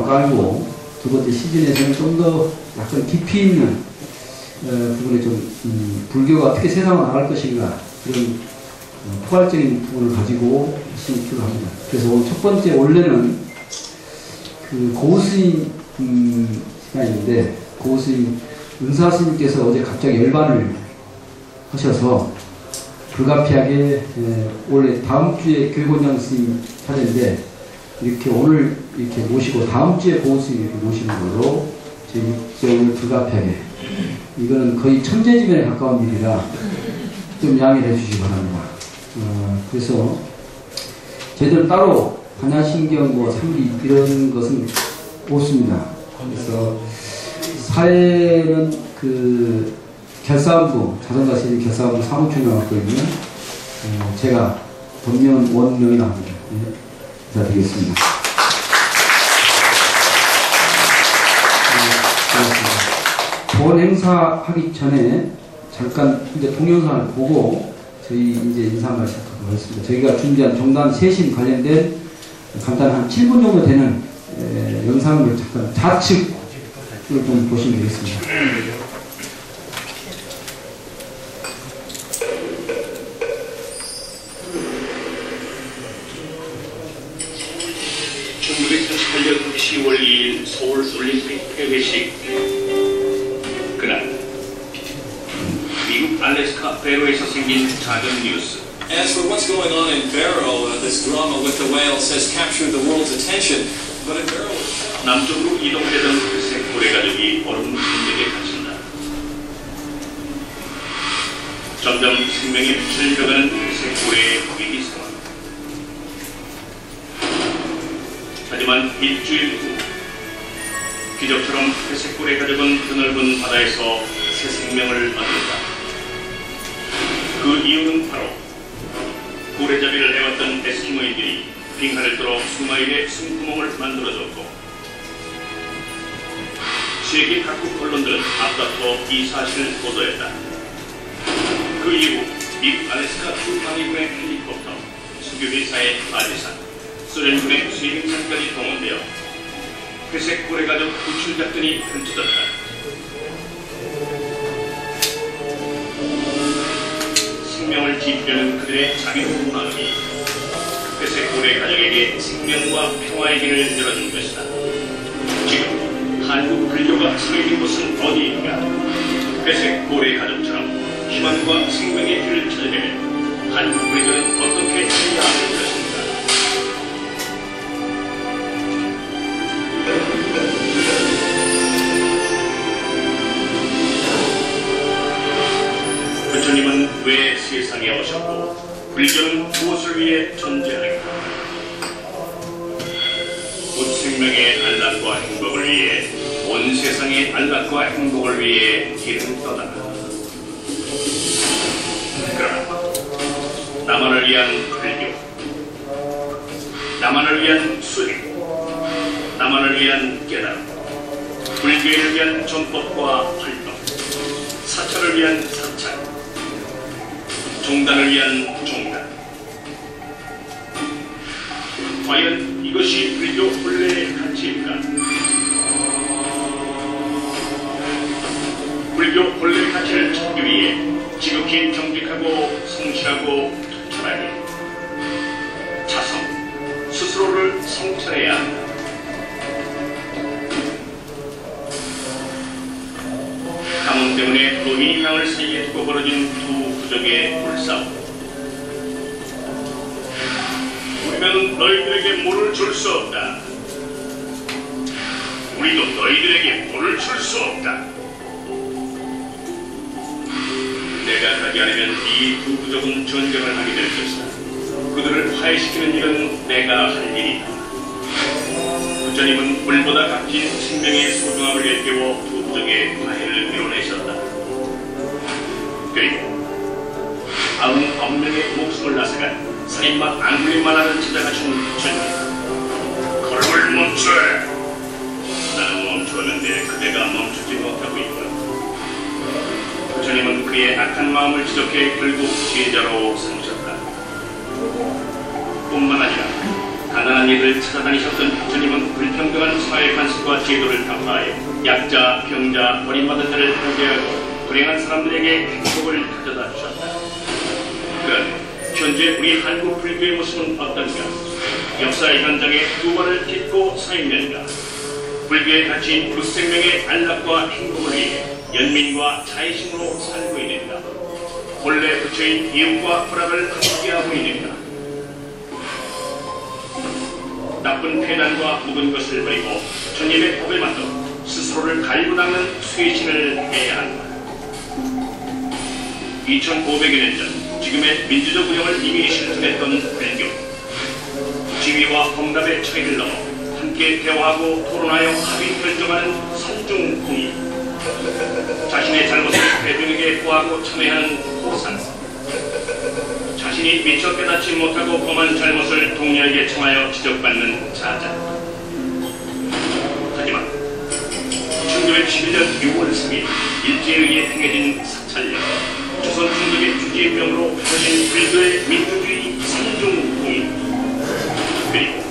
깔고 두 번째 시즌에서는 좀 더 약간 깊이 있는 부분에 좀 불교가 어떻게 세상으로 나갈 것인가 그런 포괄적인 부분을 가지고 열심히 합니다. 그래서 오늘 첫 번째 원래는 그 고스님 시간인데 고스님 은사스님께서 어제 갑자기 열반을 하셔서 불가피하게 원래 다음 주에 교육원장 스님 차례인데 이렇게 오늘 이렇게 모시고 다음 주에 고스님 이렇게 모시는 걸로 저희 오늘 불가피하게 이거는 거의 천재지변에 가까운 일이라 좀 양해를 해주시기 바랍니다. 그래서 저희들 따로 반야신경 뭐 삼리 이런 것은 없습니다. 그래서 사회는 그 결사원부 자선가 세리 결사원부 사무총에 왔거든요. 제가 본명 원명이라 합니다. 인사드리겠습니다. 본 행사 하기 전에 잠깐 이제 동영상을 보고 저희 이제 인사말 시작하도록 하겠습니다. 저희가 준비한 정단 세신 관련된 간단 한 7분 정도 되는 영상을 잠깐 좌측을 좀 보시면 되겠습니다. (1938년 10월 2일) 서울 올림픽 폐회식. 그날 미국 알래스카 배로에서 생긴 작은 뉴스. As for what's going on in Barrow, this drama with the whales has captured the world's attention. But in Barrow, 남쪽으로 이동되던 회색 고래 가족이 얼음 흔적에 갇힌다. 점점 생명의 빛을 잃어가는 회색 고래의 위기 상황. 하지만 일주일 후 기적처럼 회색 고래 가족은 드넓은 바다에서 새 생명을 얻는다. 그 이유는 바로 고래잡이를 해왔던 에스키모인들이 빙하를 뚫어 수마일의 숨구멍을 만들어줬고 세계 각국 언론들은 앞다퉈 이 사실을 보도했다. 그 이후 미국 알래스카 주방위군의 헬리콥터, 석유회사의 바지산, 소련군의 수행선까지 동원되어 회색 고래 가족 구출 작전이 펼쳐졌다. 생명을 지키려는 그들의 자비로운 마음이 회색 고래 가족에게 생명과 평화의 길을 열어준 것이다. 지금 한국 불교가 서있는 곳은 어디인가? 회색 고래 가족처럼 희망과 생명의 길을 찾으려면 한국 불교는 어떻게 해야 하는 것인가? 부처님은 왜 세상에 오셨고 불교는 무엇을 위해 존재하는가? 곧 생명의 안락과 행복을 위해 온 세상의 안락과 행복을 위해 길을 떠나가. 그러나 나만을 위한 불교, 나만을 위한 수행, 나만을 위한 깨달음, 불교인을 위한 전법과 활동, 사찰을 위한 사찰, 종단을 위한 종단. 과연 이것이 불교 본래의 가치일까? 불교 본래의 가치를 찾기 위해 지극히 정직하고 성실하고 투철하게 자성, 스스로를 성찰해야 한다. 가뭄 때문에 노인이 강을 사이에 두고 벌어진 두 부족의 불싸움. 우리는 너희들에게 물을 줄 수 없다. 우리도 너희들에게 물을 줄 수 없다. 내가 가지 않으면 이 두 부족은 전쟁을 하게 될 것이다. 그들을 화해시키는 일은 내가 할 일이다. 부처님은 물보다 값진 생명의 소중함을 일깨워 두 부족의 화해를 이뤄내셨다. 그리고 99명의 목숨을 나서간 살인마 앙굴리마라를 찾아가신 부처님. 걸음을 멈춰! 나는 멈추었는데 그대가 멈추지 못하고 있구나. 부처님은 그의 악한 마음을 지적해 결국 제자로 삼으셨다. 뿐만 아니라 가난한 이들을 찾아다니셨던 부처님은 불평등한 사회 관 법과 제도를 타파하여 약자, 병자, 버림받은 자를 보호하고 불행한 사람들에게 행복을 가져다 주셨다. 그런데 현재 우리 한국 불교의 모습은 어떤가? 역사의 현장에 두 발을 딛고 서 있는가? 불교의 가치인 무생명의 안락과 행복을 위해 연민과 자의심으로 살고 있는가? 본래 부처인 이웃과 불악을 함께하고 있는가? 나쁜 패단과 묵은 것을 버리고 주님의 법에 맞춰 스스로를 갈고 닦는 쇄신을 해야 한다. 2500여 년 전 지금의 민주적 운영을 이미 실천했던 불교, 지위와 법납의 차이를 넘어 함께 대화하고 토론하여 합의 결정하는 산중공의, 자신의 잘못을 대중에게 고하고 참회하는 호산, 자신이 미처 깨닫지 못하고 범한 잘못을 동료에게 청하여 지적받는 자자. 하지만 1911년 6월 3일 일제에 의해 행해진 사찰령, 조선 중국의 주지명으로 펴진 불교의 민주주의 산중공의, 그리고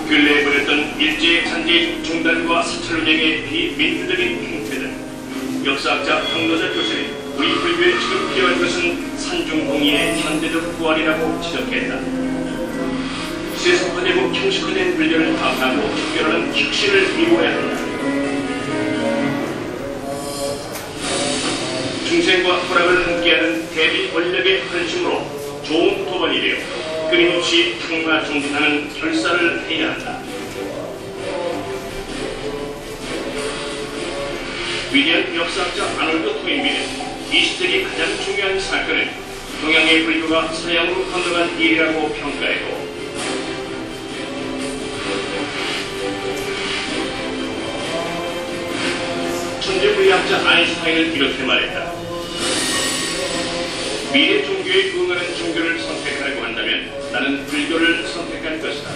근래에 벌였던 일제의 잔재 중단과 사찰 운영의 비민주적인 행태들, 역사학자 박노자 교수는 우리 불교에 지금 필요한 것은 산중공의의 현대적 부활이라고 지적했다. 세속화되고 형식화된 불교를 파악하고 척결하는 혁신을 이루어야 한다. 중생과 불악을 함께하는 대비 권력의 헌심으로 좋은 도반이 되어 끊임없이 탕마 정진하는 결사를 해야 한다. 위대한 역사학자 아놀드 토인비는 20세기 가장 중요한 사건은 동양의 불교가 서양으로 건너간 일이라고 평가했고, 천재물리학자 아인슈타인은 이렇게 말했다. 미래 종교에 응하는 종교를 선택하려고 한다면 나는 불교를 선택할 것이다.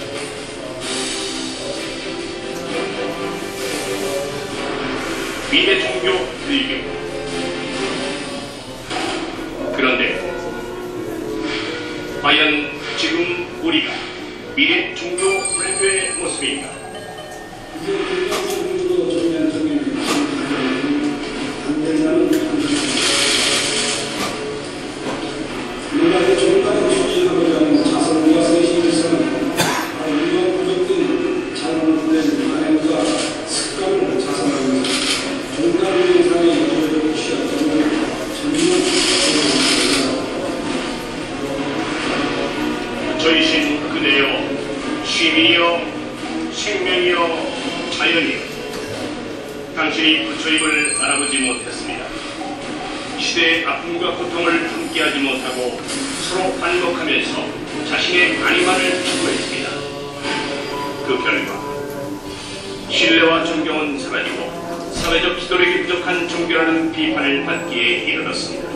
미래 종교 불교. 그런데 과연 지금 우리가 미래 종교 불교의 모습인가? 인간의 정당을 추진하고자 하는 자성과 쇄신에서는 인간 부족된 잘못된 관행과 습관을 자성하면서 정당 이상의 이념을 취하자는 전문 저희신 그대여, 시민이여, 생명이여, 자연이여, 당신이 부처임을 알아보지 못했습니다. 시대의 아픔과 고통을 함께하지 못하고 서로 반복하면서 자신의 안위만을 추구했습니다. 그 결과 신뢰와 존경은 사라지고 사회적 지도력이 부족한 종교라는 비판을 받기에 이르렀습니다.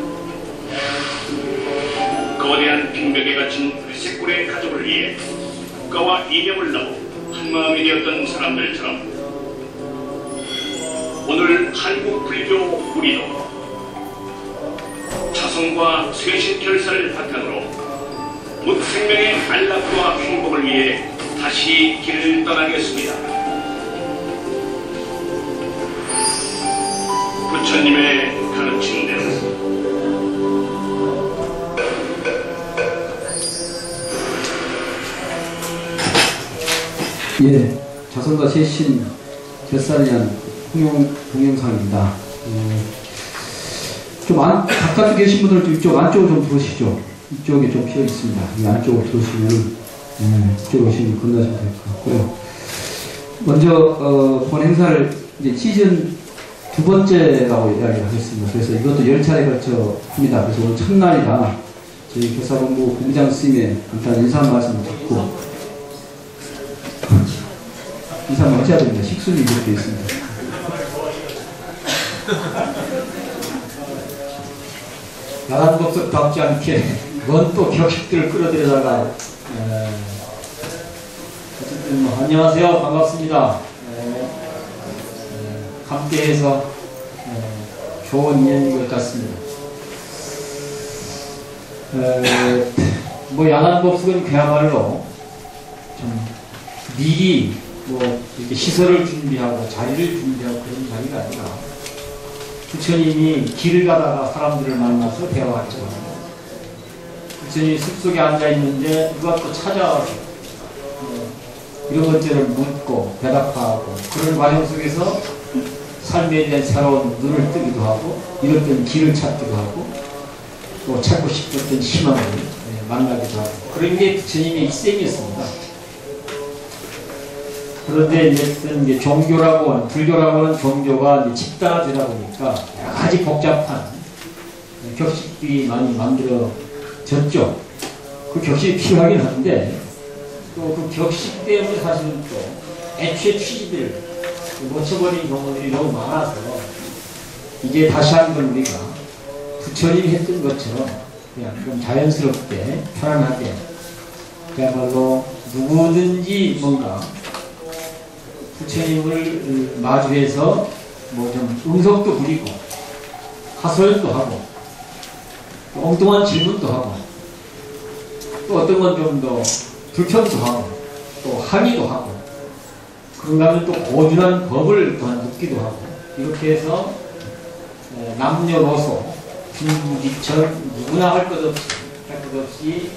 거대한 빙벽에 갇힌 회색골의 가족을 위해 국가와 이념을 넘어 한마음이 되었던 사람들처럼 오늘 한국 불교 우리도 자성과 쇄신 결사를 바탕으로 무생명의 안락과 행복을 위해 다시 길을 떠나겠습니다. 부처님의 가르친 대로. 예, 자성과 쇄신 결사를 위한 동영상입니다. 좀 바깥에 계신 분들 좀 이쪽 안쪽으로 좀 들어오시죠. 이쪽에 좀 피어 있습니다. 이 안쪽으로 들어오시면 이쪽으로 오시면 건너시면 될 것 같고요. 먼저 본 행사를 이제 시즌 2번째라고 이야기하겠습니다. 그래서 이것도 10차례 걸쳐 합니다. 그래서 오늘 첫날이라 저희 교사본부 공장 스님의 간단한 인사 말씀을 듣고 인사만 하셔야 됩니다. 식순이 이렇게 되어 있습니다. 야단법석답지 않게 뭔 또 격식들을 끌어들여다가 어쨌든 뭐 안녕하세요, 반갑습니다. 함께해서 좋은 인연인 것 같습니다. 뭐 야단법석은 그야말로 좀 미리 뭐 이렇게 시설을 준비하고 자리를 준비하고 그런 자리가 아니라 부처님이 길을 가다가 사람들을 만나서 대화하죠. 부처님이 숲속에 앉아있는데 누가 또 찾아와서 이런 것들을 묻고 대답하고 그런 과정 속에서 삶에 대한 새로운 눈을 뜨기도 하고 이렇던 길을 찾기도 하고 또 찾고 싶었던 희망을 만나기도 하고 그런 게 부처님의 일생이었습니다. 그런데 이제 종교라고 하는, 불교라고 하는 종교가 이제 집단화되다 보니까 여러 가지 복잡한 격식들이 많이 만들어졌죠. 그 격식이 필요하긴 한데 또 그 격식 때문에 사실은 또 애초의 취지들 놓쳐버린 경우들이 너무 많아서 이제 다시 한번 우리가 부처님이 했던 것처럼 그냥 좀 자연스럽게 편안하게 그야말로 누구든지 뭔가 부처님을 마주해서 뭐 좀 응석도 부리고 하소연도 하고 엉뚱한 질문도 하고 또 어떤 건 좀 더 불평도 하고 또 항의도 하고 그런가 하면 또 고준한 법을 더 묻기도 하고 이렇게 해서 남녀노소 빈부귀천 누구나 할 것 없이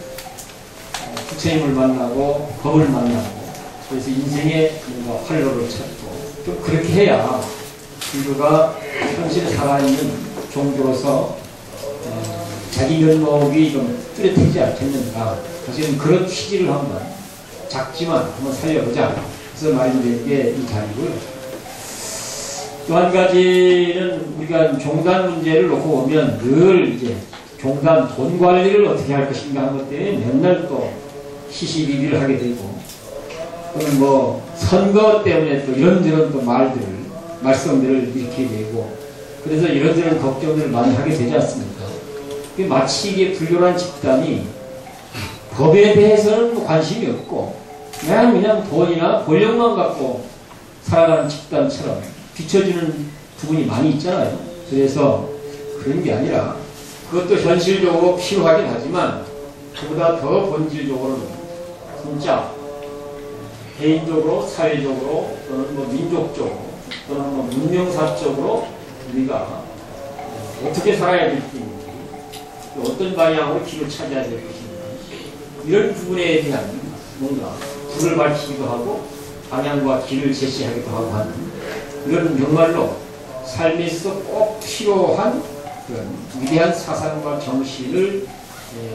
부처님을 만나고 법을 만나고 그래서 인생의 뭔가 활로를 찾고 좀 그렇게 해야 인류가 현실에 살아있는 종교로서 자기 면목이 좀 뚜렷하지 않겠는가. 사실은 그런 취지를 한번 작지만 한번 살려보자. 그래서 마련된 게 이 자리고요. 또 한 가지는 우리가 종단 문제를 놓고 보면 늘 이제 종단 돈 관리를 어떻게 할 것인가 하는 것 때문에 맨날 또 시시비비를 하게 되고 또는 뭐 선거 때문에 또 이런저런 또 말씀들을 일으키게 되고 그래서 이런저런 걱정들을 많이 하게 되지 않습니까? 마치 이게 불교라는 집단이 법에 대해서는 뭐 관심이 없고 그냥 돈이나 권력만 갖고 살아가는 집단처럼 비춰지는 부분이 많이 있잖아요. 그래서 그런 게 아니라 그것도 현실적으로 필요하긴 하지만 그보다 더 본질적으로는 진짜 개인적으로, 사회적으로, 또는 뭐 민족적으로, 또는 뭐 문명사적으로 우리가 어떻게 살아야 될지, 또 어떤 방향으로 길을 찾아야 될 것인가, 이런 부분에 대한 뭔가 불을 밝히기도 하고 방향과 길을 제시하기도 하고 하는 이런 정말로 삶에 있어서 꼭 필요한 그런 위대한 사상과 정신을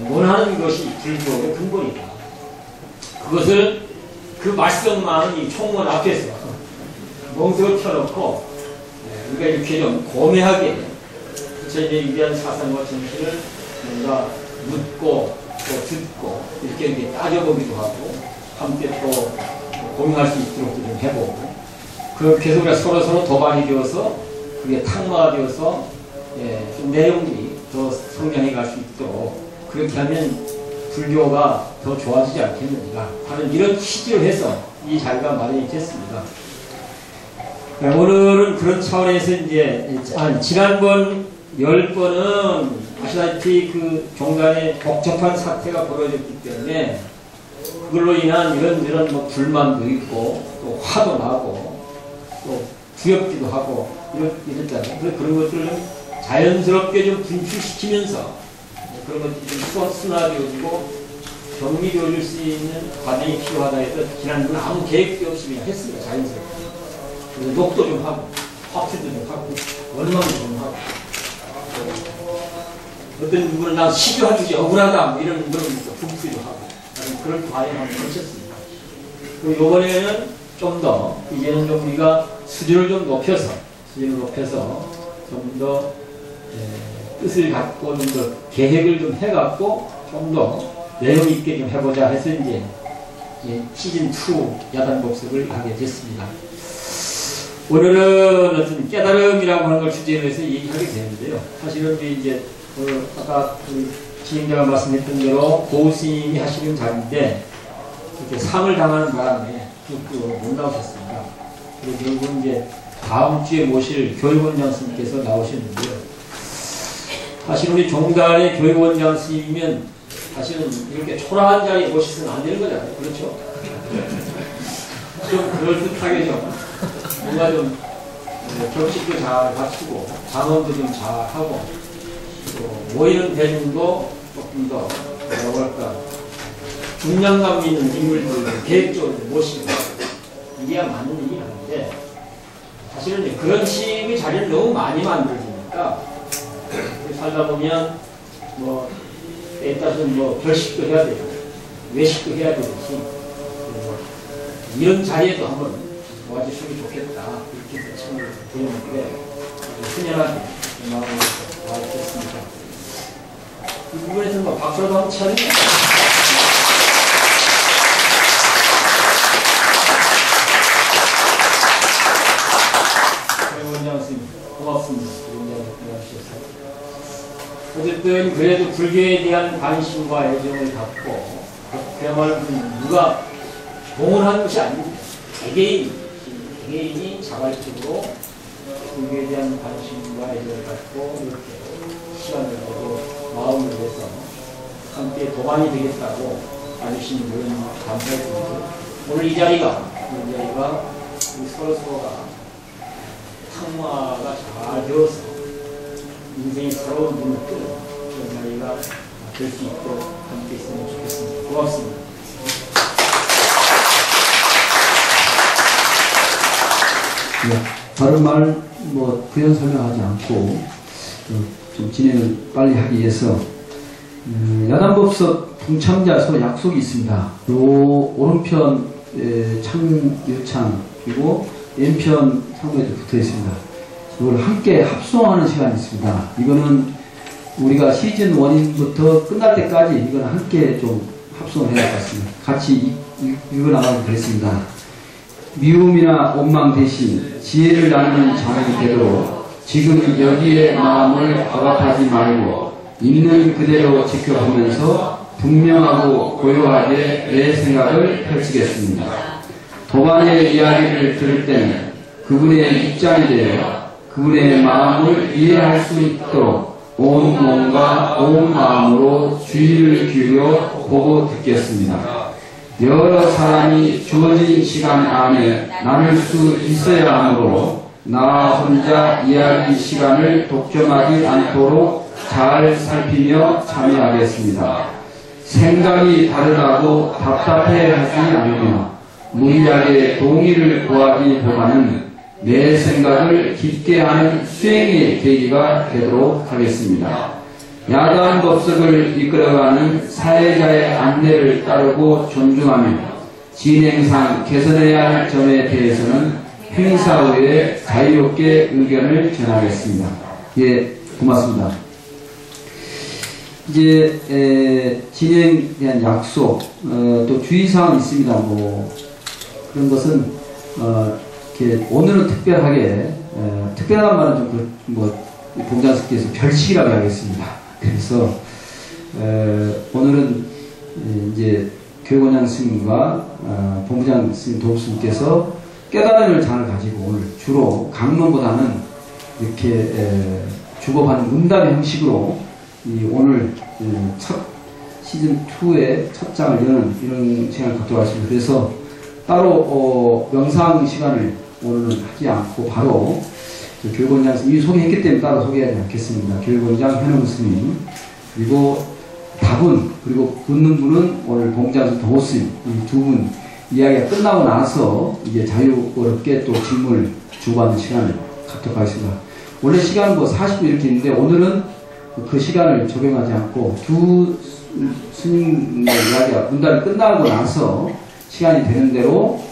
원하는 것이 불교의 근본이다. 그것을 그 말씀만 이 총문 앞에서 멍석을 펴놓고 우리가 이렇게 좀 고매하게 부처님의 위대한 사상과 정신을 뭔가 묻고 또 듣고 이렇게 따져보기도 하고 함께 또 공유할 수 있도록 좀 해보고 그렇게 해서 우리가 서로 도반이 되어서 그게 탁마가 되어서 좀 내용이 더 성장해 갈 수 있도록 그렇게 하면 불교가 더 좋아지지 않겠는가 하는 이런 취지로 해서 이 자리가 마련이 됐습니다. 오늘은 그런 차원에서 이제 지난번 10번은 아시다시피 그 종단에 복잡한 사태가 벌어졌기 때문에 그걸로 인한 이런 뭐 불만도 있고 또 화도 나고 또 두렵기도 하고 이랬잖아요. 그래서 그런 것들을 자연스럽게 좀 분출시키면서 그런 것들이 좀 순화되어지고 정리되어질 수 있는 과정이 필요하다 해서 지난번에 아무 계획도 없이 그냥 했습니다. 자연스럽게. 그래서 욕도 좀 하고 화투도 좀 하고 원망도 좀 하고 어떤 누구는 나 시주하주지 억울하다 뭐 이런 분투도 하고 그런 과정을 한번 거쳤습니다. 그리고 이번에는 좀 더 이제는 좀 우리가 수준을 높여서 좀 더 뜻을 갖고 좀 더 계획을 좀 해갖고 좀 더 내용 있게 좀 해보자 해서 이제 시즌 2 야단법석을 하게 됐습니다. 오늘은 어떤 깨달음이라고 하는 걸 주제로 해서 얘기하게 되는데요. 사실은 이제 아까 진행자가 말씀했던 대로 고스님이 하시는 자리인데 이렇게 상을 당하는 바람에 못 나오셨습니다. 그리고 결국은 이제 다음 주에 모실 교육원장 스님께서 나오셨는데요. 사실 우리 종단의 교육원장 스님이면 사실은 이렇게 초라한 자리에 모시서는 안 되는 거잖아요. 그렇죠? 좀 그럴듯하게 좀 뭔가 좀 격식도 잘 갖추고 잔언도 좀 잘하고 또 모이는 대중도 조금 더 뭐랄까 중량감 있는 인물들을 계획적으로 모시고 이게야 맞는 일이 아닌데 사실은 그런 식의 자리를 너무 많이 만들어지니까 살다 보면 뭐 때에 따라서는 뭐 결식도 해야 되고 외식도 해야 되듯이 이런 자리에도 한번 도와주시면 좋겠다 이렇게 요청을 드렸는데 훈연하게 마음으로 도와주셨습니다. 이 부분에서 뭐 박수라도 한번 쳐야 됩니다. 원장 선생님 고맙습니다. 어쨌든 그래도 불교에 대한 관심과 애정을 갖고 그야말로 누가 공헌한 것이 아닙니다. 개개인이 자발적으로 불교에 대한 관심과 애정을 갖고 이렇게 시간을 내고 마음을 내서 함께 도반이 되겠다고 와주신 그런 감사드리고 오늘 이 자리가 우리 서로가 상마가 잘 되어서 인생의 새로운 눈을 뜨는 그런 자리가 될 수 있도록 함께 있으면 좋겠습니다. 고맙습니다. 네, 다른 말 뭐 부연 설명하지 않고 좀 진행을 빨리 하기 위해서 야단법석 동참자서 약속이 있습니다. 요 오른편 창유창 그리고 왼편 상부에도 붙어 있습니다. 이걸 함께 합송하는 시간이 있습니다. 이거는 우리가 시즌 1부터 끝날 때까지 이거는 함께 좀 합송을 해야 할 것 같습니다. 같이 읽어나가면 되겠습니다. 미움이나 원망 대신 지혜를 나누는 자녀이 되도록 지금 여기에 마음을 억압하지 말고 있는 그대로 지켜보면서 분명하고 고요하게 내 생각을 펼치겠습니다. 도반의 이야기를 들을 때는 그분의 입장이 되어 그분의 마음을 이해할 수 있도록 온 몸과 온 마음으로 주의를 기울여 보고 듣겠습니다. 여러 사람이 주어진 시간 안에 나눌 수 있어야 하므로 나 혼자 이야기 시간을 독점하지 않도록 잘 살피며 참여하겠습니다. 생각이 다르다고 답답해하지 않으며 무리하게 동의를 구하기보다는 내 생각을 깊게 하는 수행의 계기가 되도록 하겠습니다. 야단 법석을 이끌어가는 사회자의 안내를 따르고 존중하며 진행상 개선해야 할 점에 대해서는 행사 후에 자유롭게 의견을 전하겠습니다. 예, 고맙습니다. 이제 진행에 대한 약속, 또 주의사항이 있습니다. 뭐 그런 것은 이렇게 오늘은 특별하게 특별한 말은 좀 봉장스께서 별식이라고 하겠습니다. 그래서 오늘은 이제 교육원장 스님과 본부장 스님 도읍스님께서 깨달음을 잘 가지고 오늘 주로 강론보다는 이렇게 주고받는 응답의 형식으로 오늘 첫 시즌 2의 첫 장을 여는 이런 시간을 갖도록 하겠습니다. 그래서 따로 명상 시간을 오늘은 하지 않고 바로 교육원장 스님이 소개했기 때문에 따로 소개하지 않겠습니다. 교육원장 현웅 스님 그리고 답은 그리고 묻는 분은 오늘 봉장스 도스님 이 두 분 이야기가 끝나고 나서 이제 자유롭게 또 질문을 주고받는 시간을 갖도록 하겠습니다. 원래 시간은 뭐 40분 이렇게 있는데 오늘은 그 시간을 적용하지 않고 두 스님의 이야기가 문답이 끝나고 나서 시간이 되는 대로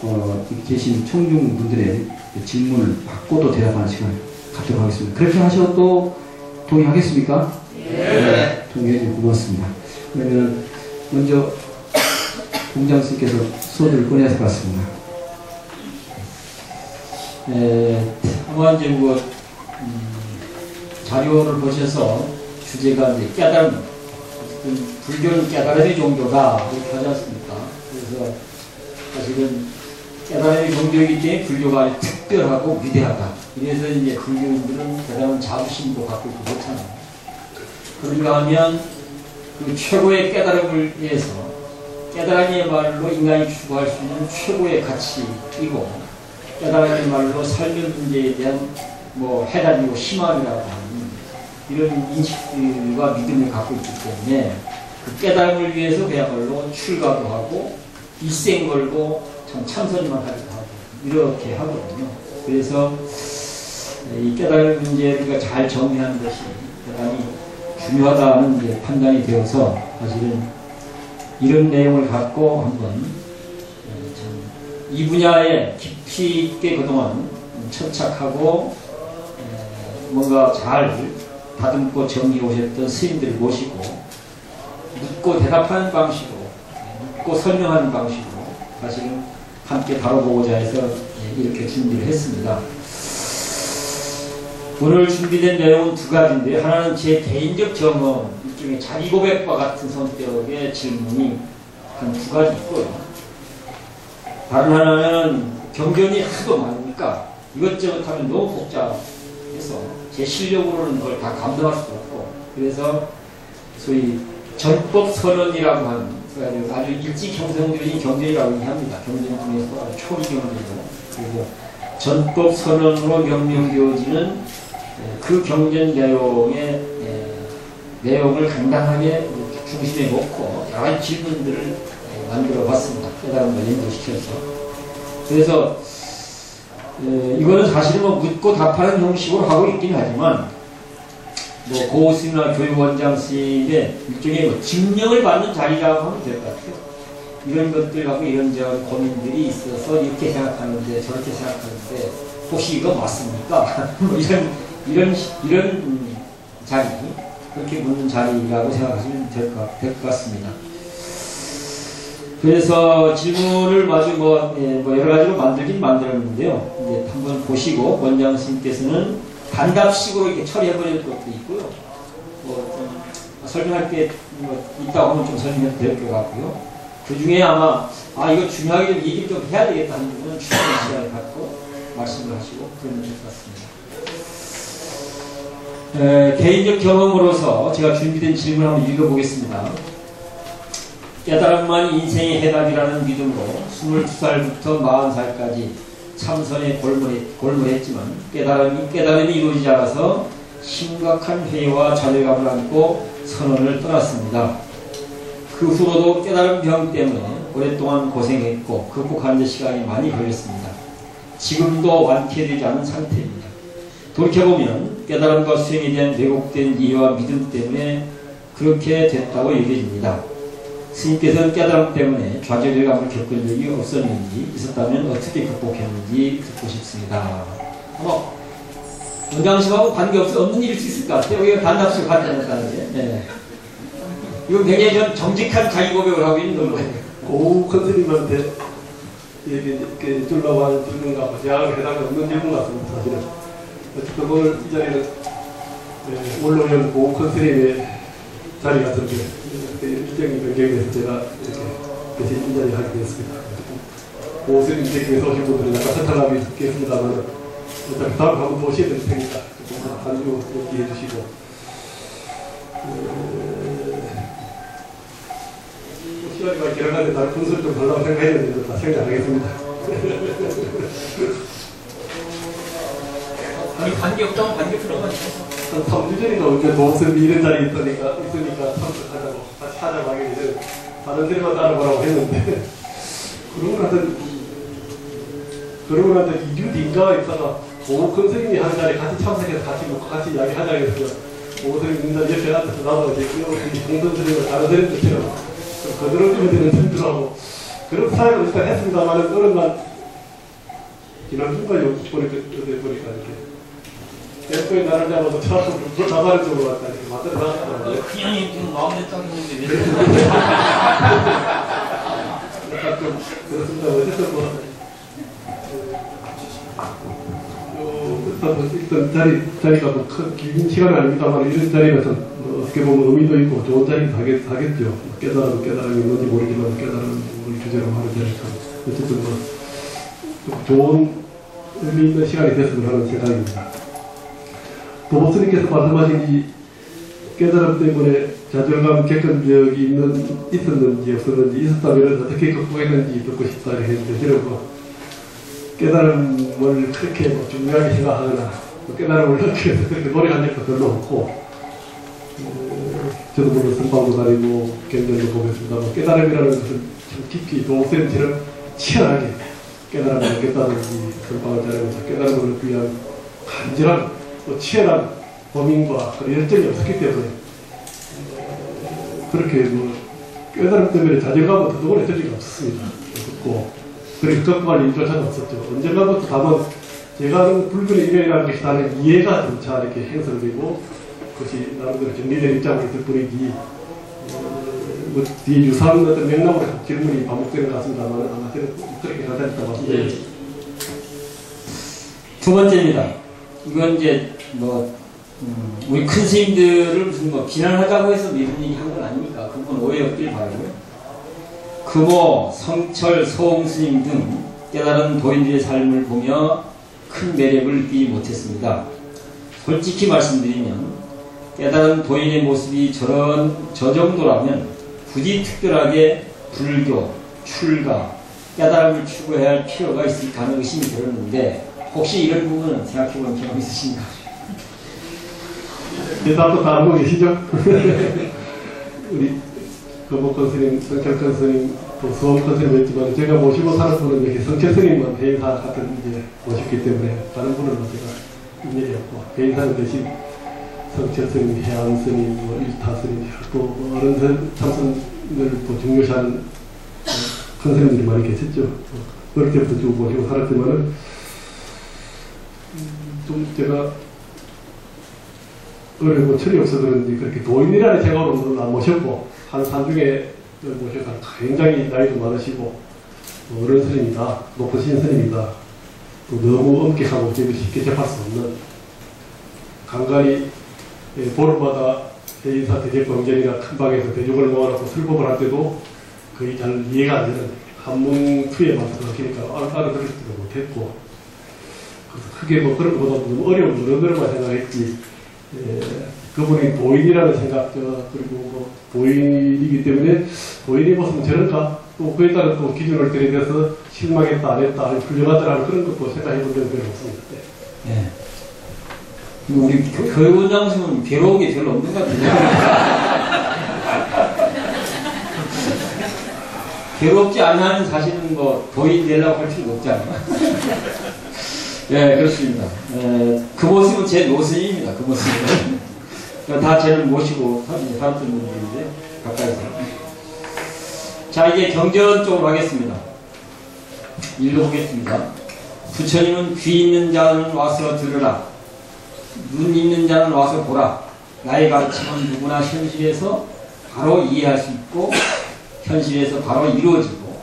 계신 청중분들의 질문을 받고 또 대답하는 시간을 갖도록 하겠습니다. 그렇게 하셔도 또 동의하겠습니까? 네. 동의해 주셔서 고맙습니다. 그러면 먼저 공장스님께서 소들을 꺼내실 것 같습니다. 아마 이제 자료를 보셔서 주제가 이제 깨달음, 불교는 깨달음의 종교다 이렇게 하지 않습니까? 그래서 사실은 깨달음의 종교이기 때문에 불교가 아주 특별하고 위대하다. 그래서 이제 불교인들은 대단한 자부심도 갖고 있고 그렇잖아요. 그런가 하면 그 최고의 깨달음을 위해서 깨달음이야말로 인간이 추구할 수 있는 최고의 가치이고, 깨달음이야말로 삶의 문제에 대한 해답이고 희망이라고 하는 이런 인식과 믿음을 갖고 있기 때문에 그 깨달음을 위해서 그야말로 출가도 하고 일생 걸고 참선만 하기도 하고 이렇게 하거든요. 그래서 이 깨달음 문제를 잘 정리하는 것이 대단히 중요하다는 판단이 되어서 사실은 이런 내용을 갖고 한번 이 분야에 깊이 있게 그동안 천착하고 뭔가 잘 다듬고 정리해 오셨던 스님들을 모시고 묻고 대답하는 방식으로, 묻고 설명하는 방식으로 사실은 함께 다뤄보고자 해서 이렇게 준비를 했습니다. 오늘 준비된 내용은 두 가지인데, 하나는 제 개인적 경험, 일종의 자기 고백과 같은 성격의 질문이 한 두 가지 있고요. 다른 하나는 경전이 하도 많으니까 이것저것 하면 너무 복잡해서 제 실력으로는 그걸 다 감당할 수도 없고, 그래서 소위 전법 선언이라고 하는 아주 일찍 형성되어진 경전이라고 얘기합니다. 경전 중에서 아주 초기 경전이고, 그리고 전법 선언으로 명명되어지는 그 경전 내용을 간단하게 중심에 놓고 여러 가지 질문들을 만들어 봤습니다. 깨달음과 연결시켜서. 그래서 이거는 사실은 묻고 답하는 형식으로 하고 있긴 하지만, 고스님이나 교육원장 스님의 일종의 증명을 받는 자리라고 하면 될 것 같아요. 이런 것들 갖고 이런저런 고민들이 있어서 이렇게 생각하는데 저렇게 생각하는데 혹시 이거 맞습니까? 이런 자리, 그렇게 묻는 자리라고 생각하시면 될 것 같습니다. 그래서 질문을 아주 여러 가지로 만들긴 만들었는데요. 이제 한번 보시고 원장 스님께서는 단답식으로 이렇게 처리해버릴 것도 있고요. 설명할 게 있다고 하면 좀 설명해도 될 것 같고요. 그 중에 아마 이거 중요하게 좀 얘기를 좀 해야 되겠다 하는 부분은 충분히 시간을 갖고 말씀을 하시고 그러면 될 것 같습니다. 개인적 경험으로서 제가 준비된 질문을 한번 읽어보겠습니다. 깨달음만 인생의 해답이라는 믿음으로 22살부터 40살까지 참선에 골몰했지만 깨달음이 이루어지지 않아서 심각한 회의와 좌절감을 안고 선원을 떠났습니다. 그 후로도 깨달음병 때문에 오랫동안 고생했고 극복하는 데 시간이 많이 걸렸습니다. 지금도 완쾌되지 않은 상태입니다. 돌이켜보면 깨달음과 수행에 대한 왜곡된 이해와 믿음 때문에 그렇게 됐다고 여겨집니다. 스님께서는 깨달음 때문에 좌절감을 겪은 적이 없었는지, 있었다면 어떻게 극복했는지 듣고 싶습니다. 원장님하고 관계없는 일일 수 있을 것 같아요. 이거 단답식으로 가지 않았다는 게. 네. 이건 굉장히 좀 정직한 자기 고백을 하고 있는 걸로. 고 컨스님한테 이렇게 주려고 하는 질문과 대학을 해당이 없는 질문 같습니다. 사실은. 어쨌든 오늘 이 자리는 올라오는 고 컨스님의 자리 같은데 일정이 변경돼서 제가 이렇게 대신 이 자리에 하게 되었습니다. 고 스님께서 오신 분들은 약간 서탈감이 있겠습니다만 어차피 다음 한번 모셔야 될 테니까 반주 얘기해 주시고 시간이 길어가는데 다른 분수를 좀 달라고 생각했는데 다 생각 안 하겠습니다. 아니 관계 없다면 관계 필요가 있어. 한 3주 전인가 언제 도스님이 이런 자리에 있으니까 참석하자고 같이 하자고 하게 되면 다른 데만 따라보라고 했는데 그러고 나서 2주 뒤인가 있다가 고 선생님이 하는 자리에 같이 참석해서 같이 먹고 같이 이야기하자고 해서 고 선생님 옆에 앉아서 나도 이제 공선 선생님과 다른 선생님들처럼 좀 거들어주면 되는 분들하고 그런 사회를 일단 했습니다만 어느 날 지난주까지 보니까 이렇게 대표에 나를 잡아서 차로 불 나가는 쪽으로 왔다 이렇게 만들어 놨더라고요. 그냥 지금 마음에 딱 있는데 왜 약간 좀 그렇습니다. 어쨌든 일단 자리가 긴 시간은 아닙니다만 이런 자리가 어떻게 보면 의미도 있고 좋은 자리도 하겠죠. 깨달음이 있는지 모르지만 깨달음을 주제로 하는 자리니까 어쨌든 좀 좋은 의미 있는 시간이 됐으면 하는 생각입니다. 도보스님께서 말씀하신 이 깨달음 때문에 좌절감 겪은 적이 있었는지 없었는지, 있었다면 어떻게 극복했는지 듣고 싶다 했는데, 저는 뭐 깨달음을 그렇게 뭐 중요하게 생각하거나 깨달음을 그렇게 노력한 적도 별로 없고, 저도 물론 선방도 다니고 경전도 보겠습니다만, 깨달음이라는 것은 참 깊이 동생처럼 치열하게 깨달음을 얻겠다든지 선방을 다니면서 깨달음을 얻기 위한 간절한 또 치열한 고민과 그런 열정이 없었기 때문에 그렇게 뭐 깨달음 때문에 좌절감을 더더욱 했던 적이 없었습니다. 없고, 그렇게 극복할 일조차도 없었죠. 언젠가부터 다만 제가 하는 불교의 이론이라는 것이 나는 이해가 점차 이렇게 형성되고, 그것이 나름대로 정리된 입장으로 될 뿐이지, 뭐 뒤에 유사한 어떤 맥락으로 질문이 반복되는 것 같습니다만, 아마 저는 그렇게 가다니까 봤습니다. 두 번째입니다. 이건 이제 뭐 우리 큰 스님들을 무슨 뭐 비난하자고 해서 이런 얘기 한 건 아니니까 그건 오해 없길 바라고요. 금호, 성철, 소홍 스님 등 깨달은 도인들의 삶을 보며 큰 매력을 느끼지 못했습니다. 솔직히 말씀드리면 깨달은 도인의 모습이 저 정도라면 굳이 특별하게 불교, 출가, 깨달음을 추구해야 할 필요가 있을까 하는 의심이 들었는데, 혹시 이런 부분은 생각해본 경험 있으신가요? 대답도 다 알고 계시죠? 우리 금옥권 스님, 성철권 스님, 또 수홍권 스님 했지만, 제가 모시고 사는 분은 이렇게 성철 스님만 배인사 같은 이제 모셨기 때문에 다른 분은 제가 인연이 없고, 배인사는 대신 성철 스님, 해안 스님, 뭐 일타 스님, 또 어른 참선을 또 중요시하는 큰 스님들이 많이 계셨죠. 어릴 때부터 쭉 모시고 살았지만은 좀 제가 어리고 철이 없어서 그런지 그렇게 도인이라는 생각으로는 안 모셨고, 한 산중에 모셔서 굉장히 나이도 많으시고 어른 스님이다, 높으신 스님이다, 또 너무 엄격하고 쉽게 접할 수 없는, 간간히 보름마다 대인사 대제광전이나 큰 방에서 대중을 모아놓고 설법을 할 때도 거의 잘 이해가 안 되는 한문투에 맞춰서 하니까 알아들지도 못했고, 그래서 크게 뭐 그런 것보다 너무 어려운 어른들만 생각했지, 그분이 도인이라는 생각, 그리고 뭐 도인이기 때문에 도인의 모습은 저런가, 또 그에 따른 또 기준을 들이대서 실망했다 안 했다, 훌륭하더라는 그런 것도 생각해본 적은 별로 없습니다. 네. 우리 교육원장님은 괴로운 게 별로 없는 것 같은데. 괴롭지 않은 사실은 뭐 도인 되려고 할 필요가 없잖아요. 네, 그렇습니다. 그 모습은 제 노선입니다. 그 모습은. 다 쟤를 모시고 살았던 분들인데, 가까이서. 자, 이제 경전 쪽으로 하겠습니다. 읽어보겠습니다. 부처님은 귀 있는 자는 와서 들으라. 눈 있는 자는 와서 보라. 나의 가르침은 누구나 현실에서 바로 이해할 수 있고, 현실에서 바로 이루어지고,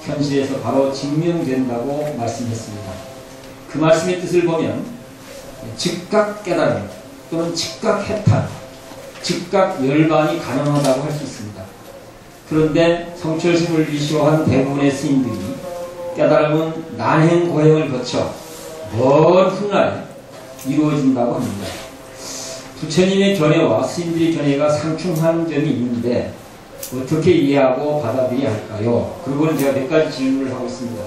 현실에서 바로 증명된다고 말씀했습니다. 그 말씀의 뜻을 보면 즉각 깨달음 또는 즉각 해탈, 즉각 열반이 가능하다고 할 수 있습니다. 그런데 성철심을 위시한 대부분의 스님들이 깨달음은 난행 고행을 거쳐 먼 훗날 이루어진다고 합니다. 부처님의 견해와 스님들의 견해가 상충한 점이 있는데 어떻게 이해하고 받아들여야 할까요? 그리고는 제가 몇 가지 질문을 하고 있습니다.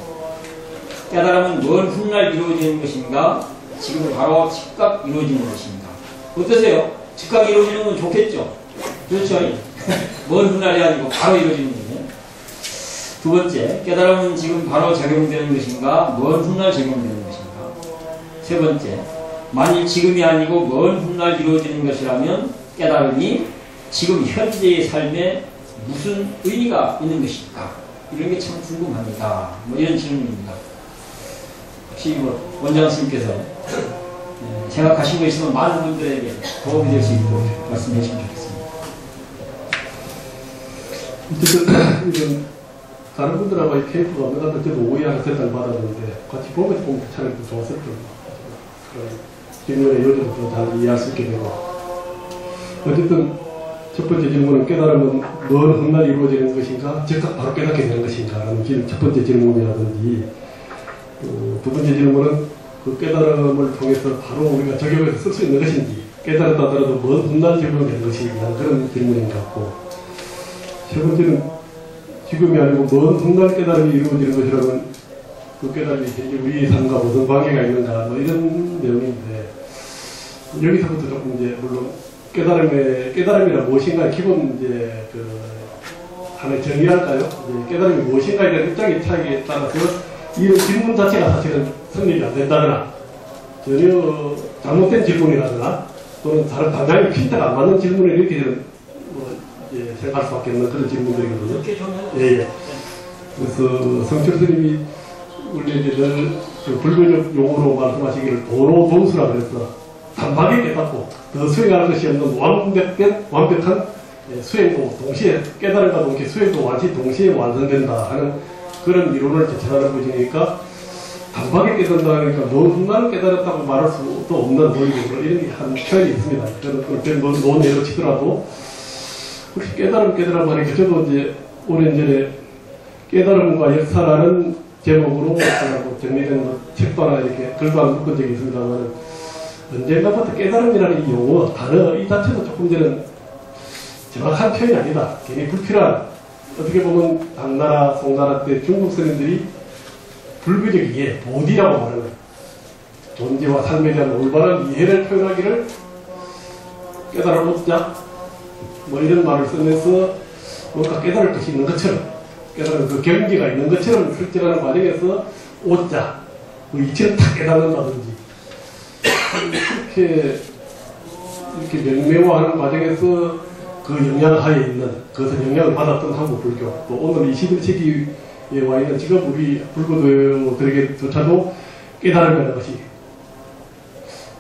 깨달음은 먼 훗날 이루어지는 것인가? 지금 바로 즉각 이루어지는 것인가? 어떠세요? 즉각 이루어지는 건 좋겠죠? 그렇죠? 먼 훗날이 아니고 바로 이루어지는 거예요. 두 번째, 깨달음은 지금 바로 적용되는 것인가? 먼 훗날 적용되는 것인가? 세 번째, 만일 지금이 아니고 먼 훗날 이루어지는 것이라면 깨달음이 지금 현재의 삶에 무슨 의미가 있는 것일까? 이런 게 참 궁금합니다. 뭐 이런 질문입니다. 혹시 뭐 원장 스님께서 생각하신 거 있으면 많은 분들에게 도움이 될 수 있도록 말씀해 주시면 좋겠습니다. 어쨌든 이건 다른 분들하고 이 케이프가 어느 날도 저도 오해하는 세상을 받았는데 같이 보면 차라리 좋았을 거예요. 그런 질문의 요즘도 잘 이해할 수 있게 되고, 어쨌든 첫 번째 질문은 깨달음은 먼 훗날 이루어지는 것인가, 즉각 바로 깨닫게 되는 것인가 라는 첫 번째 질문이라든지, 두 번째 질문은 그 깨달음을 통해서 바로 우리가 적용해서 쓸 수 있는 것인지, 깨달았다 하더라도 뭔 훗날 적용이 된 것이 그런 질문인 것 같고, 세 번째는 지금이 아니고 먼 훗날 깨달음이 이루어지는 것이라면 그 깨달음이 현재 우리의 삶과 무슨 관계가 있는가 뭐 이런 내용인데, 여기서부터 조금 이제 물론 깨달음이란 무엇인가 기본 이제 그 하나의 정의랄까요? 이제 깨달음이 무엇인가에 대한 입장의 차이에 따라서 이런 질문 자체가 사실은 성립이 안 된다거나 전혀 잘못된 질문이라거나 또는 다른 방향이 핀트가 안 맞는 질문을 이렇게 뭐 이제 생각할 수밖에 없는 그런 질문들이거든요. 예. 그래서 성철 스님이 원래 이제 늘 불교적 용어로 말씀하시기를 도노동수라 그래서 단박에 깨닫고 더 수행하는 것이 없는 완벽한 수행도 동시에 깨달음과 동시에 수행도 완전히 동시에 완성된다 하는 그런 이론을 제출하는 것이니까 단박에 깨닫는다니까 먼 훗날 깨달았다고 말할 수도 없는 논리적으로 이런 게 한 표현이 있습니다. 그런 논리로 치더라도 혹시 깨달음 하니까 저도 이제 오랜전에 깨달음과 역사라는 제목으로 정리된 책도 하나 이렇게 글도 하나 묶은 적이 있습니다만, 언젠가부터 깨달음이라는 이 용어, 단어 이 자체도 조금 전에는 정확한 표현이 아니다. 괜히 불필요한, 어떻게 보면 당나라, 송나라 때 중국 스님들이 불교적 이해, 보디라고 말하는 존재와 삶에 대한 올바른 이해를 표현하기를 깨달아보자 뭐 이런 말을 쓰면서 뭔가 깨달을 것이 있는 것처럼, 깨달은 그 경지가 있는 것처럼 설정하는 과정에서 오자, 그 이치를 탁 깨닫는다든지 이렇게 명명화하는 과정에서 그 영향하에 있는, 그것은 영향을 받았던 한국 불교, 또 오늘 21세기에 와 있는 지금 우리 불교도들에게조차도 깨달음이라는 것이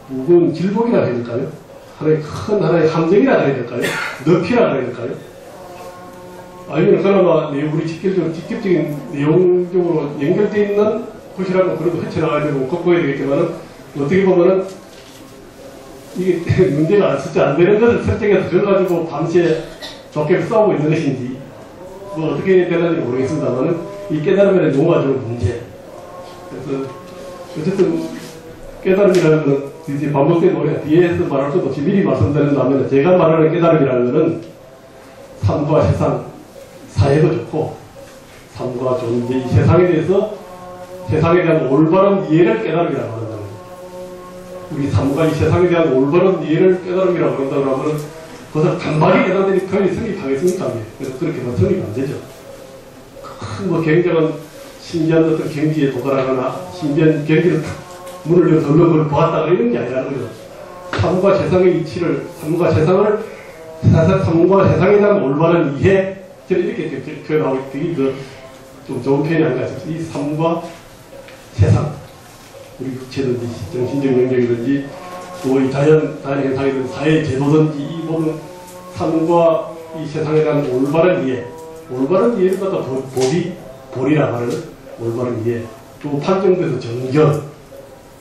무거운 길목이라 해야 될까요? 하나의 함정이라 해야 될까요? 늪이라 해야 될까요? 아니면 그나마 우리 직접적인 내용적으로 연결되어 있는 곳이라면 그래도 헤쳐나가야 되고 꺾어야 되겠지만은, 어떻게 보면은 이게 문제가 진짜 안 되는 것을 설정해서 그걸 가지고 밤새 좋게 싸우고 있는 것인지 뭐 어떻게 되는지 모르겠습니다만은, 이 깨달음이라는 용어가 좀 문제. 그래서 어쨌든 깨달음이라는 것은 이제 반복된 노래가 뒤에서 말할 것도 없이 미리 말씀드린다면, 제가 말하는 깨달음이라는 것은 삶과 세상, 사회도 좋고 삶과 존재, 이 세상에 대해서 세상에 대한 올바른 이해를 깨달음이라고 한다는 거예요. 우리 삶과 이 세상에 대한 올바른 이해를 깨달음이라고 한다고 하면 그것을 단박에 깨달음이 표현이 성립하겠습니까? 그래서 그렇게만 성립 안 되죠. 큰 뭐 굉장한 신비한 어떤 경지에 도달하거나 신비한 경지를 문을 열어서 얼른 걸 보았다가 이런 게 아니라는 거죠. 삶과 세상의 이치를, 삶과 세상에 대한 올바른 이해, 저는 이렇게 표현하고 되게 좀 좋은 표현이 아닌가 싶습니다. 이 삶과 세상, 우리 육체든지 정신적 영역이든지 또 이 자연 현상이든 사회 제도든지 이 모든 삶과 이 세상에 대한 올바른 이해, 올바른 이해를 갖다 보리라 하는 올바른 이해, 또 판정돼서 정견,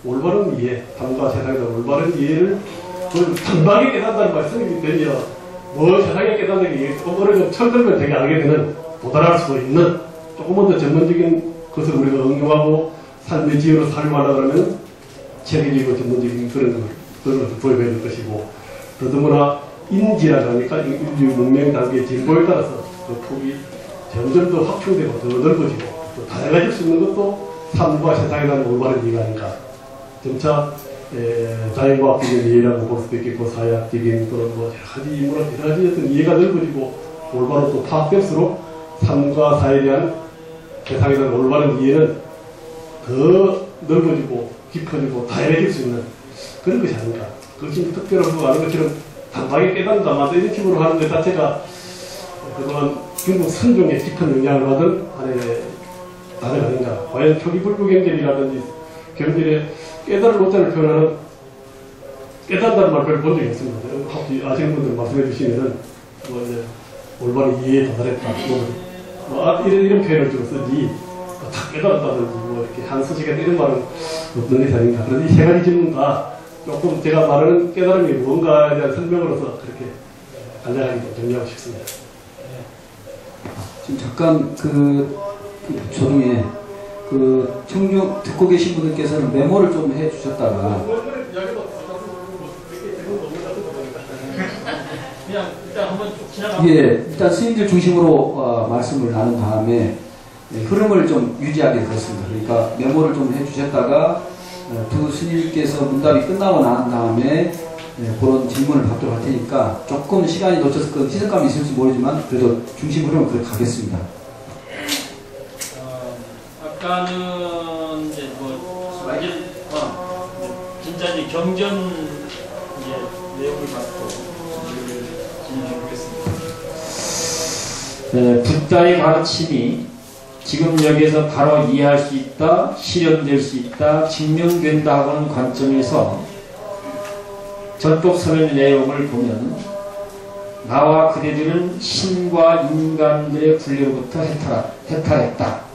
올바른 이해, 삶과 세상에 대한 올바른 이해를 단박에 깨닫는다는 말씀이기 때문에 뭐 세상에 깨닫는 게 어려운 철들면 되게 알게 되는, 도달할 수도 있는 조금만 더 전문적인 것을 우리가 응용하고 삶의 지혜로 살만하다 그러면 체계적이고 전문적인 그런 걸 도입해야 될 것이고, 더더구나 인지라고 하니까 인류 문명 단계의 진보에 따라서 그 폭이 점점 더 확충되고 더 넓어지고 또 다양해질 수 있는 것도 삶과 세상에 대한 올바른 이해가 아닌가. 점차 자연과학적인 이해라고 볼 수도 있겠고, 사회학적인 그런 뭐 여러 가지 인문학 여러 가지 어떤 이해가 넓어지고 올바로 또 파악될수록 삶과 사회에 대한 세상에 대한 올바른 이해는 더 넓어지고 깊어지고 다양해질 수 있는 그런 것이 아닌가. 그것이 특별한 거 아닌 것처럼 단박에 깨닫는다 이런 식으로 하는 것 자체가 그동안 중국 선종의 깊은 영향을 받은 하나의 단어가 아닌가. 과연 초기 불교 경전이라든지 경전에 깨달을 오자를 표현하는 깨닫는다는 말을 본 적이 없습니다. 혹시 아시는 분들 말씀해 주시면은 뭐 이제 올바른 이해에 도달했다 이런 표현을 좀 쓰지 다 깨달았다든지 뭐 이렇게 한 수식에 이런 말은 없는 것이 아닌가. 그런데 이 세 가지 질문 다 조금 제가 말하는 깨달음이 뭔가에 대한 설명으로서 그렇게 간략하게 좀 정리하고 싶습니다. 지금 잠깐 조중에 청중 듣고 계신 분들께서는 메모를 좀 해주셨다가 그냥 일단 한번 쭉 지나가면. 예, 일단 스님들 중심으로 말씀을 나눈 다음에 흐름을 좀 유지하게 되었습니다. 그러니까 메모를 좀 해주셨다가 두 스님께서 문답이 끝나고 난 다음에 그런 질문을 받도록 할 테니까 조금 시간이 놓쳐서 그 희석감이 있을지 모르지만 그래도 중심 흐름은 그렇게 가겠습니다. 아까는 이제 뭐 완전 진짜 이제 경전 이제 내용을 갖고 진행해 보겠습니다. 붓다의 가르침이 지금 여기에서 바로 이해할 수 있다, 실현될 수 있다, 증명된다 하는 관점에서 전법 서면 내용을 보면 나와 그대들은 신과 인간들의 분리로부터 해탈했다.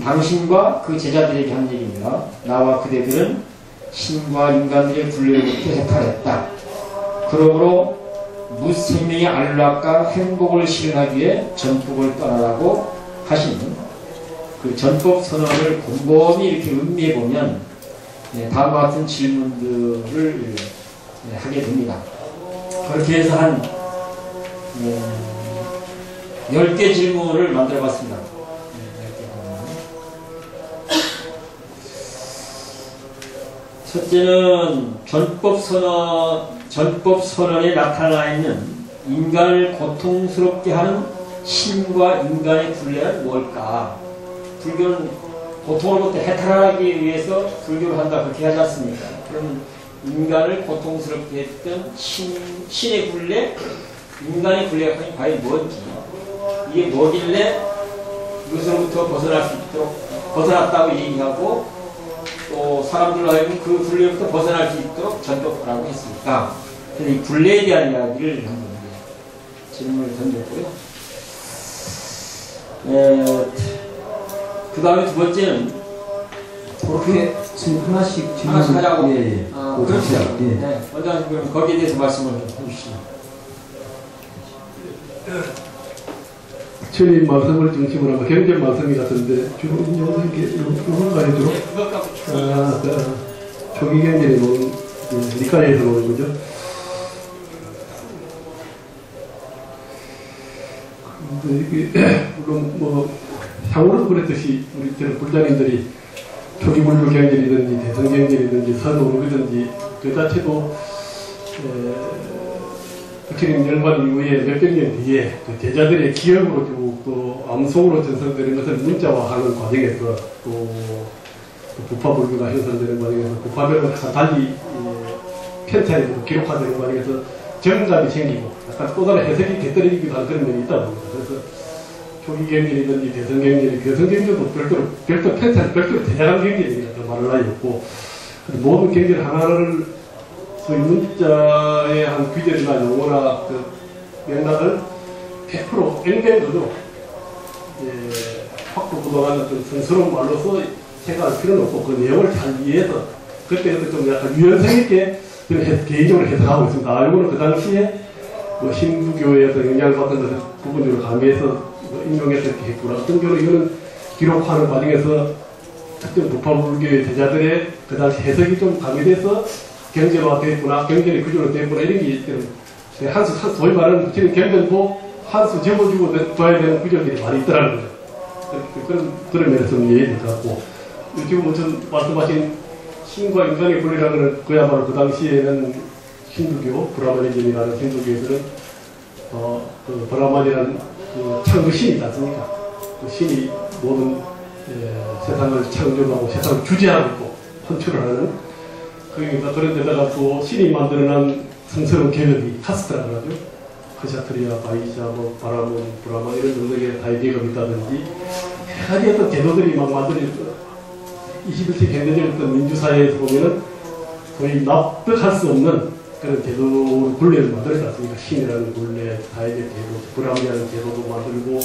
당신과 그 제자들에게 한 얘기입니다. 나와 그대들은 신과 인간들의 분리로부터 해탈했다. 그러므로 무생명의 안락과 행복을 실현하기 위해 전법을 떠나라고 하신 그 전법 선언을 곰곰이 이렇게 음미해 보면 다음과 같은 질문들을 하게 됩니다. 그렇게 해서 한 10개 질문을 만들어 봤습니다. 첫째는 전법 선언에 나타나 있는 인간을 고통스럽게 하는 신과 인간의 분례는 뭘까? 불교는 고통으로부터 해탈하기 위해서 불교를 한다 그렇게 하지 않습니까? 그러면 인간을 고통스럽게 했던 신의 분례, 인간의 분례가 과연 뭔지, 이게 뭐길래 이것으로부터 벗어날 수 있도록 벗어났다고 얘기하고 또 사람들로 하여금 그 분례부터 벗어날 수 있도록 전법하라고 했습니까? 그래서 이 분례에 대한 이야기를 한번 질문을 던졌고요. 그 다음에 두 번째는 그렇게 지금 하나씩 하나씩 하자고. 예. 그렇죠. 예. 네. 원장님 그럼 거기에 대해서 말씀을 해주시죠. 주님 말씀을 중심으로 하면 경제 말씀이 같은데 주로 인용된 게 누군가요 주로? 네, 그것 갖고 초기 경제에 놓은 니카에서 놓은 거죠. 근데 이게 물론 뭐 향후로도 그랬듯이 우리 불자님들이 초기 불교 경전이든지 대성 경전이든지 선오르든지 그 자체도 부처님 열반 이후에 몇백 년 뒤에 그 제자들의 기억으로 쭉 또 암송으로 전설되는 것을 문자화하는 과정에서 또 부파불교가 형성되는 과정에서 부파별로 달리 편찬해서 기록화되는 과정에서 정답이 생기고 약간 또 다른 해석이 곁들이기도 한 그런 면이 있다 봅니다. 그래서 초기 경전이든지 대성 경전이 대성 경전도 별도 편찬, 별도로 대단한 경전이니까 더 말할 나위 없고 모든 경전 하나를 소위 문자의 한 규절이나 용어나 그 맥락을 100% 앵뱅그도 확보부동한 어떤 성스러운 말로서 생각할 필요는 없고 그 내용을 잘 이해해서 그때부터 좀 약간 유연성 있게 개인적으로 해석하고 있습니다. 이거는 그 당시에 뭐 힌두교에서 영향을 받은 것을 부분적으로 가미해서 뭐 인용해서 이렇게 했구나. 어떤 경우는 이거는 기록하는 과정에서 특정 부파불교의 제자들의 그 당시 해석이 좀 가미돼서 경전화 됐구나, 경전이 구조로 됐구나, 이런 게 있더라고요. 소위 말하는 부처님 경전도 한수 접어주고 둬야 되는 구조들이 많이 있더라는 거죠. 그런 면에서 이해될 것 같고, 지금 전 말씀하신 신과 인간의 분리라는 것은 그야말로 그 당시에는 힌두교, 브라마니즘이라는 힌두교에서는 그 브라만이라는 그 창조신이 있지 않습니까? 그 신이 모든 세상을 창조하고 세상을 주재하고 있고 컨트롤 하는 그러니까 그런 데다가 또 신이 만들어낸 성스러운 계급이 카스트라고 하죠. 크샤트리아, 바이샤, 뭐 바라몬, 브라만 이런 정도의 다의 계급이 있다든지 여러 어떤 제도들이 막 만들어진 21세기 현대적 어떤 민주사회에서 보면은 거의 납득할 수 없는 그런 제도 굴레를 만들지 않습니까? 신이라는 굴레, 다의 제도, 브라만이라는 제도도 만들고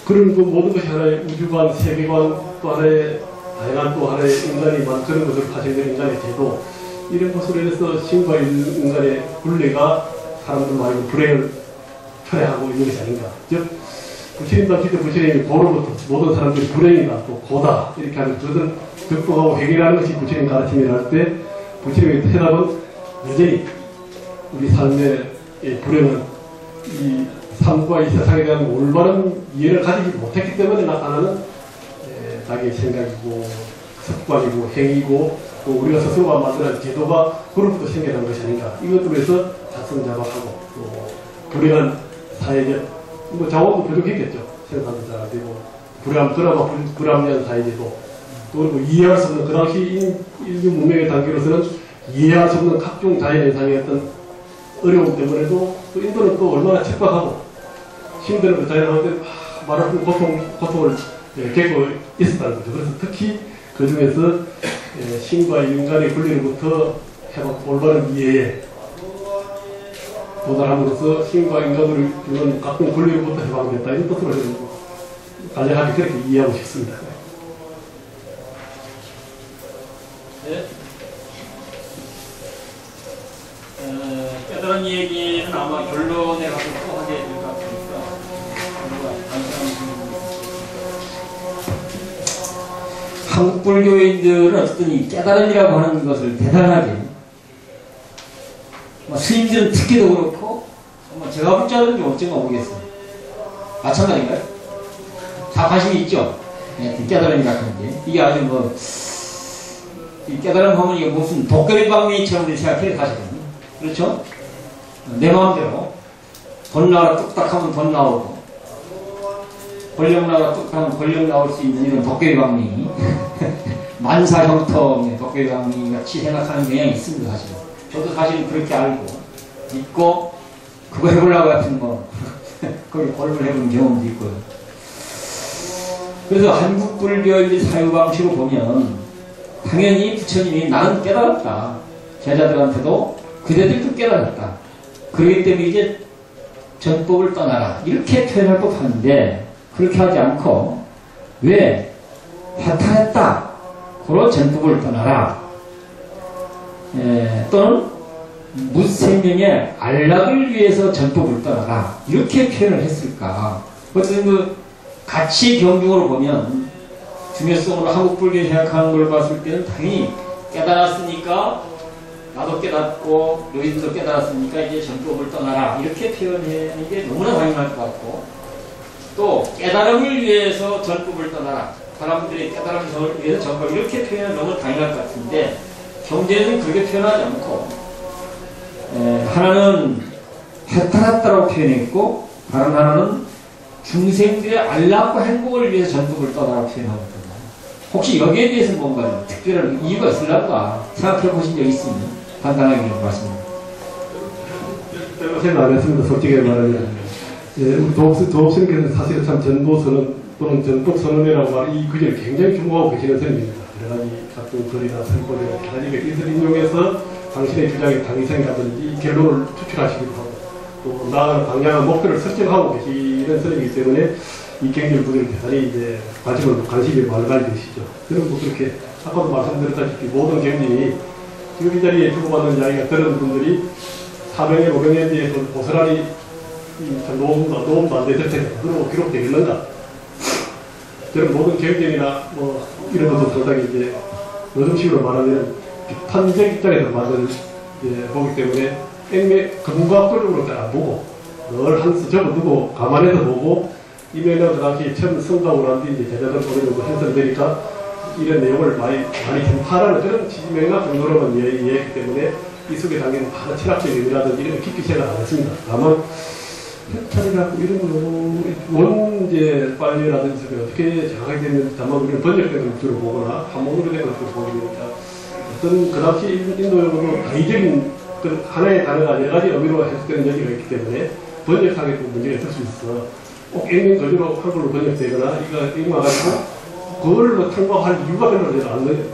그런 그 모든 것이 하나의 우주관, 세계관 또 하나의 다양한 또 하나의 인간이 그런 것으로 파생된 인간의 제도 이런 것으로 해서 신과 인간의 굴레가 사람들 말고 불행을 초래하고 있는 것이 아닌가. 즉 부처님 당시 때 부처님이 고로부터 모든 사람들이 불행이다 또 고다 이렇게 하는 그것을 극복하고 해결하는 것이 부처님 가르침이라 할 때 부처님의 해답은 여전히 우리 삶의 불행은 이 삶과 이 세상에 대한 올바른 이해를 가지지 못했기 때문에 나타나는 자기의 생각이고 습관이고 행위고 또 우리가 스스로가 만드는 제도가 그로부터 생겨난 것이 아닌가. 이것들로 해서 자성자박하고 또 불행한 사회적 뭐 자원도 부족했겠죠. 생산도 잘 안 되고 드라마 불합리한 사회제도 또 그리고 이해할 수 없는 그 당시 인류 문명의 단계로서는 이해할 수 없는 각종 자연현상의 어떤 어려움 때문에도 또 인도는 또 얼마나 척박하고 힘든 그 자연한테 말할 수 없는 고통을 겪고 있었다는 거죠. 그래서 특히 그 중에서 신과 인간의 권리로부터 올바른 이해에 도달함으로써 신과 인간을 주는 각종 권리로부터 해방됐다. 이런 뜻으로 저는 간략하게 그렇게 이해하고 싶습니다. 네. 깨달은 얘기는 아마 결론에 가서 또 하게 될 것 같으니까 한국 불교인들은 어쨌든 이 깨달음이라고 하는 것을 대단하게 스님들은 특히도 그렇고 제가 볼 자는 좀 어쩐가 모르겠어요. 마찬가지인가요? 다 관심이 있죠? 네, 깨달음이라고 하는 게 이게 아주 이 깨달음 하면 이게 무슨 도깨비방미처럼 생각해 가시거든요. 그렇죠? 내 마음대로 돈 나라 뚝딱 하면 돈 나오고 권력 나라 뚝딱 하면 권력 나올 수 있는 이런 도깨비방미 만사형통의 도깨비방미 같이 생각하는 경향이 있습니다. 사실 저도 사실 그렇게 알고 믿고 그거 해보려고 하여튼 거기 골을 해본 경험도 있고요. 그래서 한국 불교의 사유방식으로 보면 당연히 부처님이 나는 깨달았다. 제자들한테도 그대들도 깨달았다. 그렇기 때문에 이제 전법을 떠나라. 이렇게 표현할 법한데 그렇게 하지 않고 왜 해탈했다. 그로 전법을 떠나라. 또는 무생명의 안락을 위해서 전법을 떠나라. 이렇게 표현을 했을까. 어쨌든 그 가치 경중으로 보면 중요성으로 한국 불교 생각하는 걸 봤을 때는 당연히 깨달았으니까 나도 깨닫고 너희들도 깨달았으니까 이제 전법을 떠나라 이렇게 표현하는 게 너무나 당연할 것 같고 또 깨달음을 위해서 전법을 떠나라 사람들이 깨달음을 위해서 전법 이렇게 표현하면 너무 당연할 것 같은데 경제는 그렇게 표현하지 않고 하나는 해탈했다고 표현했고 다른 하나는 중생들의 안락과 행복을 위해서 전법을 떠나라고 표현하거든요. 혹시 여기에 대해서 뭔가 특별한 이유가 있을까 생각해 보신 적 있으면 간단하게 말씀드립니다. 생각 안 했습니다. 솔직히 말하면. 우리 도업스님께서는 사실 참 전도선언 또는 전법선언이라고 말이 이 구절을 굉장히 중요하고 계시는 선입니다. 여러 가지 각종 글이나 선법이나 여러 가지 것을 인용해서 당신의 주장의 당위성이라든지 이 결론을 추출하시기도 하고 또 나아가는 방향과 목표를 설정하고 계시는 선이기 때문에 이 경전 구절을 대단히 이제 관심이 많이 가지시죠. 그리고 그렇게 아까도 말씀드렸다시피 모든 경전이 지금 이 자리에 주고받는 이야기가 들은 분들이 400년, 500년 뒤에 고스란히 노움도 안 되실 텐데 그러고 기록되겠는가? 저는 모든 경전이나 이런 것도 상당히 이제 요즘식으로 말하면 비판적 입장에서 보기 때문에 근거학적으로 잘 안 보고 늘 한수 적어두고 감안해서 보고 이면은 그 당시 처음 성가고 난 뒤 이제 제자들 어느 정도 형성되니까 이런 내용을 많이 전파하는 그런 지명이나 정도로만 이해했기 때문에 이 속에 담긴 많은 철학적 의미라든지 이런 깊이 생각 안 했습니다. 다만 해탈이라고 이런 원제 빨리라든지 어떻게 정하게 됐는지 다만 우리는 번역된 걸 주로 보거나 한문으로 된 것을 보게 되니까 어떤 그 당시 인도적으로 다의적인 그 하나의 단어가 여러 가지 의미로 해석되는 여지가 있기 때문에 번역하게 또 문제가 있을 수 있어. 꼭 액면 거주로 한글로 번역되거나 이거 읽어가지고 그걸로 탐구할 이유가 별로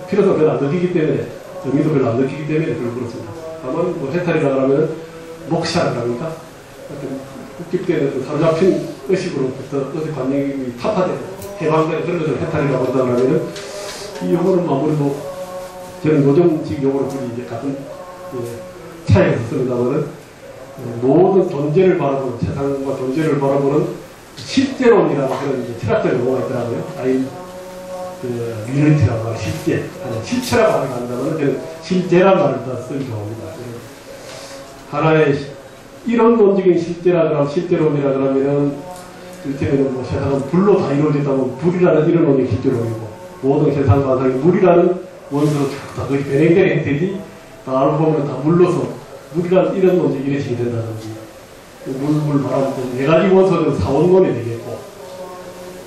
필요가 별로 안 느끼기 때문에 의미도 별로 안 느끼기 때문에 그렇습니다. 다만 해탈이라고 하면 목샤라고 합니까? 국집되는 사로잡힌 의식으로부터 의식 관념이 타파되고 해방되는 그런 것을 해탈이라고 한다고 하면 이 용어는 아무래도 저는 요즘식 용어로 이제 같은 차이가 있습니다만은 모든 존재를 바라보는 세상과 존재를 바라보는 실제론이라는 그런 이제 철학적 용어가 있더라고요. 아니 리얼리티라고 하는 실제, 아니 실체라고 한다면 저는 실제란 말을 더 쓰기 좋아합니다. 하나의 이론론적인 실제론이라 그러면은 이를테면 뭐 세상은 불로 다 이루어졌다고 불이라는 이론론이 실제론이고 모든 세상 관상이 물이라는 원소로 다 거의 변행된 행태지 다 알고 보면 다 물로서 물이라는 이론론적 이래식이 된다든지 물 바람 네 가지 원소는 사원론이 되겠고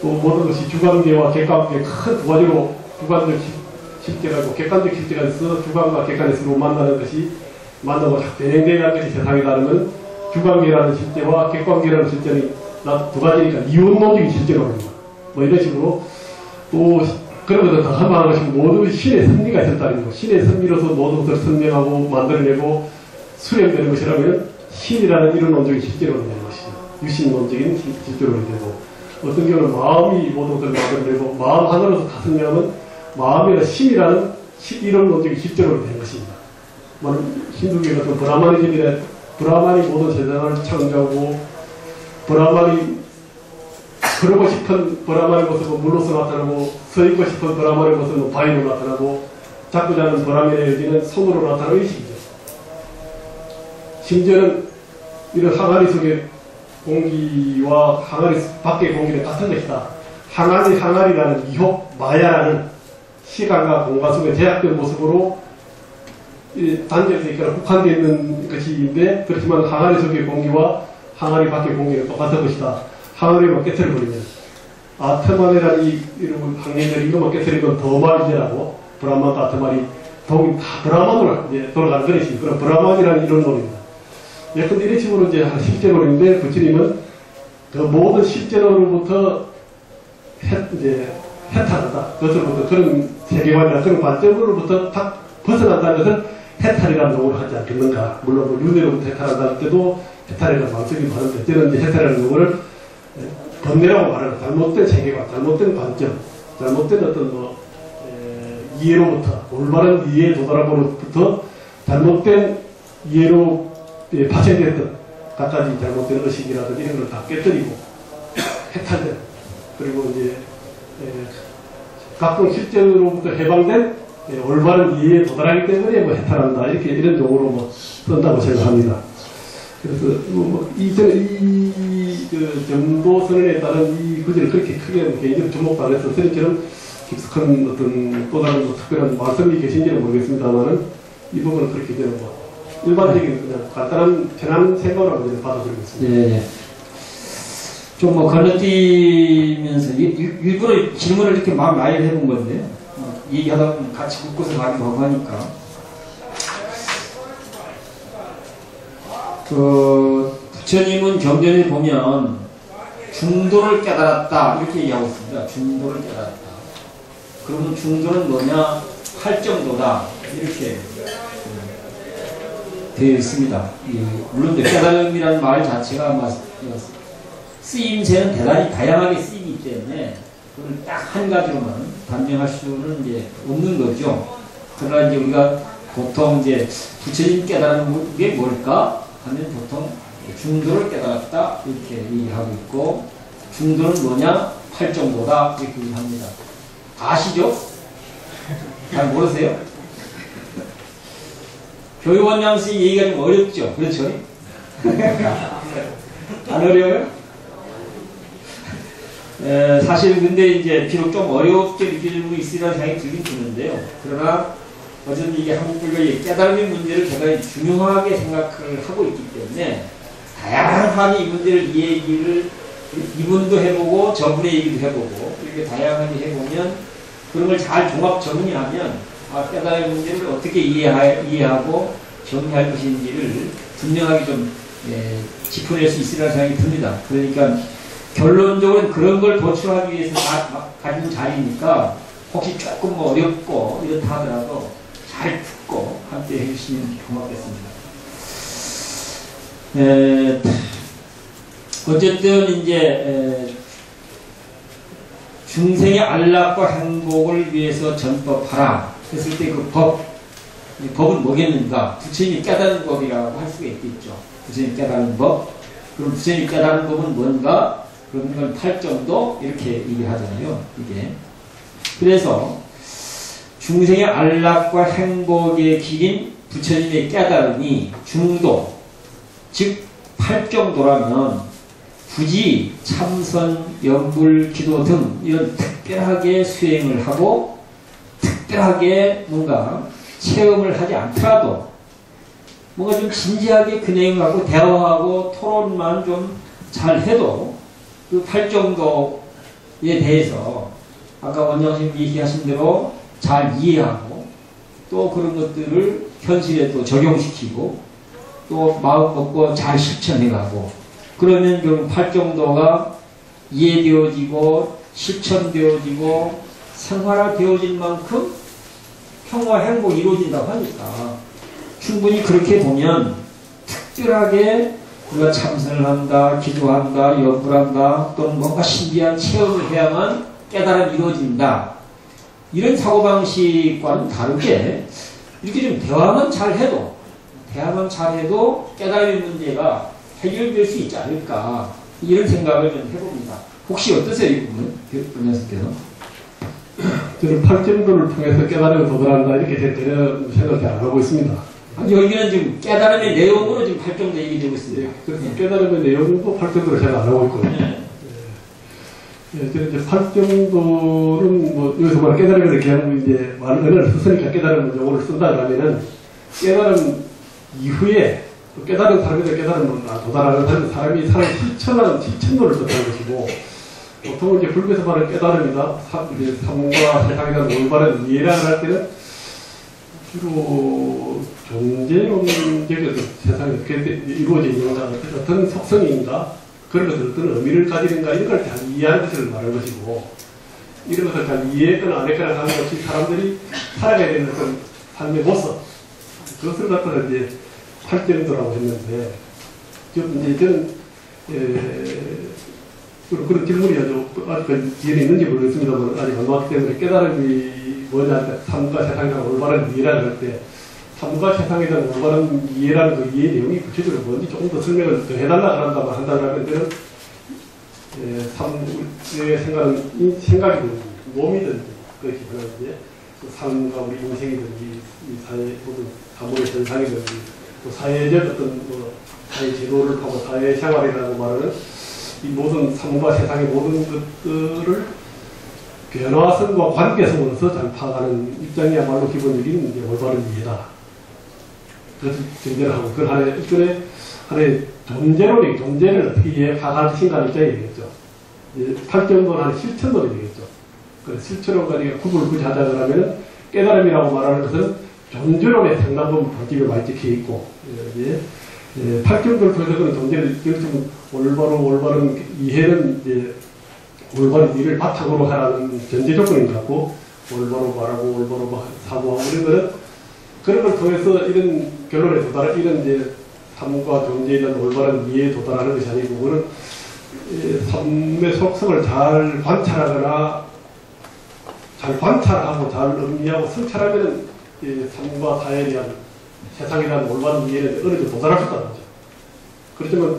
또 모든 것이 주관계와 객관계 큰 두 가지로 주관적 실제가 있고 객관적 실제가 있어 주관과 객관의 서로 만나는 것이 만나고 변행되는 것이 세상에 다르면 주관계라는 실제와 객관계라는 실제는 두 가지니까 이원론적인 실제론입니다. 뭐 이런 식으로 또 그런 것을 더 한방한 것이 모든 신의 섭리가 있었다는 거. 신의 섭리로서 모든 것을 선명하고 만들어내고 수렴되는 것이라면 신이라는 이론론적인 실제론이 되는 것이죠. 유신론적인 실제론이 되고 어떤 경우는 마음이 모든 것을 만들어내고 마음 하나로서 다 선명하면 마음이나 신이라는 이론론적인 실제론이 되는 것입니다. 힌두교 같은 브라마니즘이나 브라만이 모든 세상을 창조하고 브라만이 그러고 싶은 브라만의 모습은 물로서 나타나고 서 있고 싶은 브라만의 모습은 바위로 나타나고 잡고 자는 브라만의 여기는 손으로 나타나는 의식이죠. 심지어는 이런 항아리 속의 공기와 항아리 밖의 공기는 같은 것이다. 항아리라는 미혹, 마야라는 시간과 공간 속에 제약된 모습으로 단절되어 있거나 국한되어 있는 것인데 그렇지만 항아리 속의 공기와 항아리 밖의 공기는 똑같은 것이다. 항아리만 깨트려버리면 아트만이라는 이런 학년들이 이것만 깨트리면 더말이제라고 브라만과 아트만이 동이 다 브라만으로 이제 돌아가는 그런 식이고 그런 브라만이라는 이런 논입니다. 예컨대 이런 식으로 이제 실제론인데 부처님은 그 모든 실제론으로부터 해탈하다. 그것으로부터 그런 세계관이나 그런 관점으로부터 딱 벗어난다는 것을 해탈이라는 용어를 하지 않겠는가. 물론 뭐 윤회로부터 해탈한다는 때도 해탈이라는 말씀이 많은데 저는 이제 해탈이라는 용어를 번뇌라고 말하는 잘못된 세계관, 잘못된 관점, 잘못된 어떤 뭐 이해로부터 올바른 이해에 도달함으로부터 잘못된 이해로 파생됐던 각가지 잘못된 의식이라든지 이런 걸 다 깨뜨리고 해탈된 그리고 이제 각종 실제로부터 해방된 올바른 이해에 도달하기 때문에 뭐 해탈한다 이렇게 이런 용어로 뭐 쓴다고 생각합니다. 그래서 그 정도 선언에 따른 이 구절을 그렇게 크게 개인적으로 주목도 안 해서 선생님처럼 깊숙한 어떤 또 다른 뭐 특별한 말씀이 계신지는 모르겠습니다만은 이 부분은 그렇게 되는 거 일반적인 그냥 간단한 편한 생각으로 그냥 받아들이겠습니다. 예. 좀 뭐 건너뛰면서 일부러 질문을 이렇게 많이 해본 건데 얘기하다 보면 같이 묶어서 가기도 하고 하니까 부처님은 경전에 보면 중도를 깨달았다 이렇게 얘기하고 있습니다. 중도를 깨달았다. 그러면 중도는 뭐냐? 팔정도다 이렇게 되어 있습니다. 물론 깨달음이라는 말 자체가 아마 쓰임새는 대단히 다양하게 쓰이기 때문에 그걸 딱 한 가지로만 단정할 수는 이제 없는 거죠. 그러나 이제 우리가 보통 이제 부처님 깨달은 게 뭘까 하면 보통 중도를 깨달았다 이렇게 얘기하고 있고 중도는 뭐냐? 팔정도다 이렇게 얘기합니다. 아시죠? 잘 모르세요? 교육원장 선생님 얘기가 좀 어렵죠? 그렇죠? 안 어려워요? 사실 근데 이제 비록 좀 어렵게 느껴지는 부분이 있으리라는 생각이 들긴 드는데요. 그러나 어쨌든 이게 한국 불교의 깨달음의 문제를 대단히 중요하게 생각을 하고 있기 때문에 다양하게 이 문제를 얘기를 이분도 해보고 저분의 얘기도 해보고 이렇게 다양하게 해보면 그런 걸 잘 종합 정리하면 깨달음의 문제를 어떻게 이해하고 정리할 것인지를 분명하게 좀 짚어낼 수 있으리라는 생각이 듭니다. 그러니까 결론적으로는 그런 걸 도출하기 위해서 가진 자리니까 혹시 조금 뭐 어렵고 이렇다 하더라도 잘 듣고 함께 해주시면 고맙겠습니다. 어쨌든 이제 중생의 안락과 행복을 위해서 전법하라 했을 때 그 법은 뭐겠는가? 부처님이 깨달은 법이라고 할 수가 있겠죠. 부처님이 깨달은 법. 그럼 부처님이 깨달은 법은 뭔가? 그런 건 팔정도 이렇게 얘기하잖아요. 이게. 그래서 중생의 안락과 행복의 길인 부처님의 깨달음이 중도, 즉 팔정도라면 굳이 참선, 연불, 기도 등 이런 특별하게 수행을 하고 특별하게 뭔가 체험을 하지 않더라도 뭔가 좀 진지하게 그 내용을 하고 대화하고 토론만 좀 잘 해도 그 팔정도에 대해서 아까 원장님 얘기하신 대로 잘 이해하고 또 그런 것들을 현실에 또 적용시키고 또 마음 먹고 잘 실천해가고 그러면 결국 팔정도가 이해되어지고 실천되어지고 생활화되어진 만큼 평화 행복이 이루어진다고 하니까 충분히 그렇게 보면 특별하게 우리가 참선을 한다, 기도한다, 연불한다 또는 뭔가 신비한 체험을 해야만 깨달음이 이루어진다. 이런 사고방식과는 다르게 이렇게 좀 대화만 잘해도 깨달음의 문제가 해결될 수 있지 않을까 이런 생각을 좀 해봅니다. 혹시 어떠세요? 이 부분? 원장님께서? 저는 팔정도를 통해서 깨달음을 도달한다 이렇게 되는 생각이 안 하고 있습니다. 여기는 지금 깨달음의 내용으로 지금 팔정도 얘기되고 있습니다. 그래서 깨달음의 내용도 팔정도를 잘 안 하고 있거든요. 저는 이제 팔정도는 뭐 여기서 말하는 깨달음을 이렇게 하고 이제 은혜를 썼으니까 깨달음 용어를 쓴다 그러면은 깨달음 이후에 또 깨달은 사람들 깨달음을 도달하는 사람이 실천하는 실천도를 썼다는 것이고 보통 이제 불교에서 말하는 깨달음이다 삶과 세상에 대한 올바른 이해를 할 때는 주로 존재론적인 세상에 어떻게 이루어지는가 어떤 속성인가 그런 것을 어떤 의미를 가지는가 이런 걸 잘 이해하는 것을 말하는 것이고 이런 것을 잘 이해했거나 안 했거나 하는 것이 사람들이 살아가야 되는 어떤 삶의 모습 그것을 갖다가 이제 팔정도라고 했는데 이제 저는 그런 질문이 아직 뒤에 있는지 모르겠습니다만 아직 안 나왔기 때문에 깨달음이 뭐냐 삶과 세상에 대한 올바른 이해라는 할 때 삶과 세상에 대한 올바른 이해라는 그 이해 내용이 구체적으로 뭔지 조금 더 설명을 더 해달라 한다면 삶의 생각이든 몸이든 그것이 이제 삶과 우리 인생이든지 이 사회 모든 사물의 현상이든지 또 사회적 어떤 뭐 사회 제도를 하고 사회 생활이라고 말하는 이 모든 삶과 세상의 모든 것들을 변화성과 관계성으로서 잘 파악하는 입장이야말로 기본적인 이제 올바른 이해다. 그것을 정제를 하고 그걸 하나의 존재를 어떻게 이해할 것인가 입장이 되겠죠. 팔정도는 하나의 실천론이 되겠죠. 그래서 실천론 가지고 구분을 굳이 하자 그러면 깨달음이라고 말하는 것은 존재론의 상당분 방식에 많이 찍혀 있고 팔정도를 통해서 그런 존재를 좀 올바른 이해는 이제 올바른 일을 바탕으로 하라는 전제 조건인 것 같고 올바로 말하고 올바로 사고하고 이런 거는 그런 걸 통해서 이런 결론에 도달하는 이런 이제 삶과 존재에 대한 올바른 이해에 도달하는 것이 아니고 그거는 삶의 속성을 잘 관찰하거나 잘 관찰하고 잘 음미하고 성찰하면 삶과 사회에 대한 세상에 대한 올바른 이해는 어느 정도 도달할 수 있다는 거죠. 그렇지만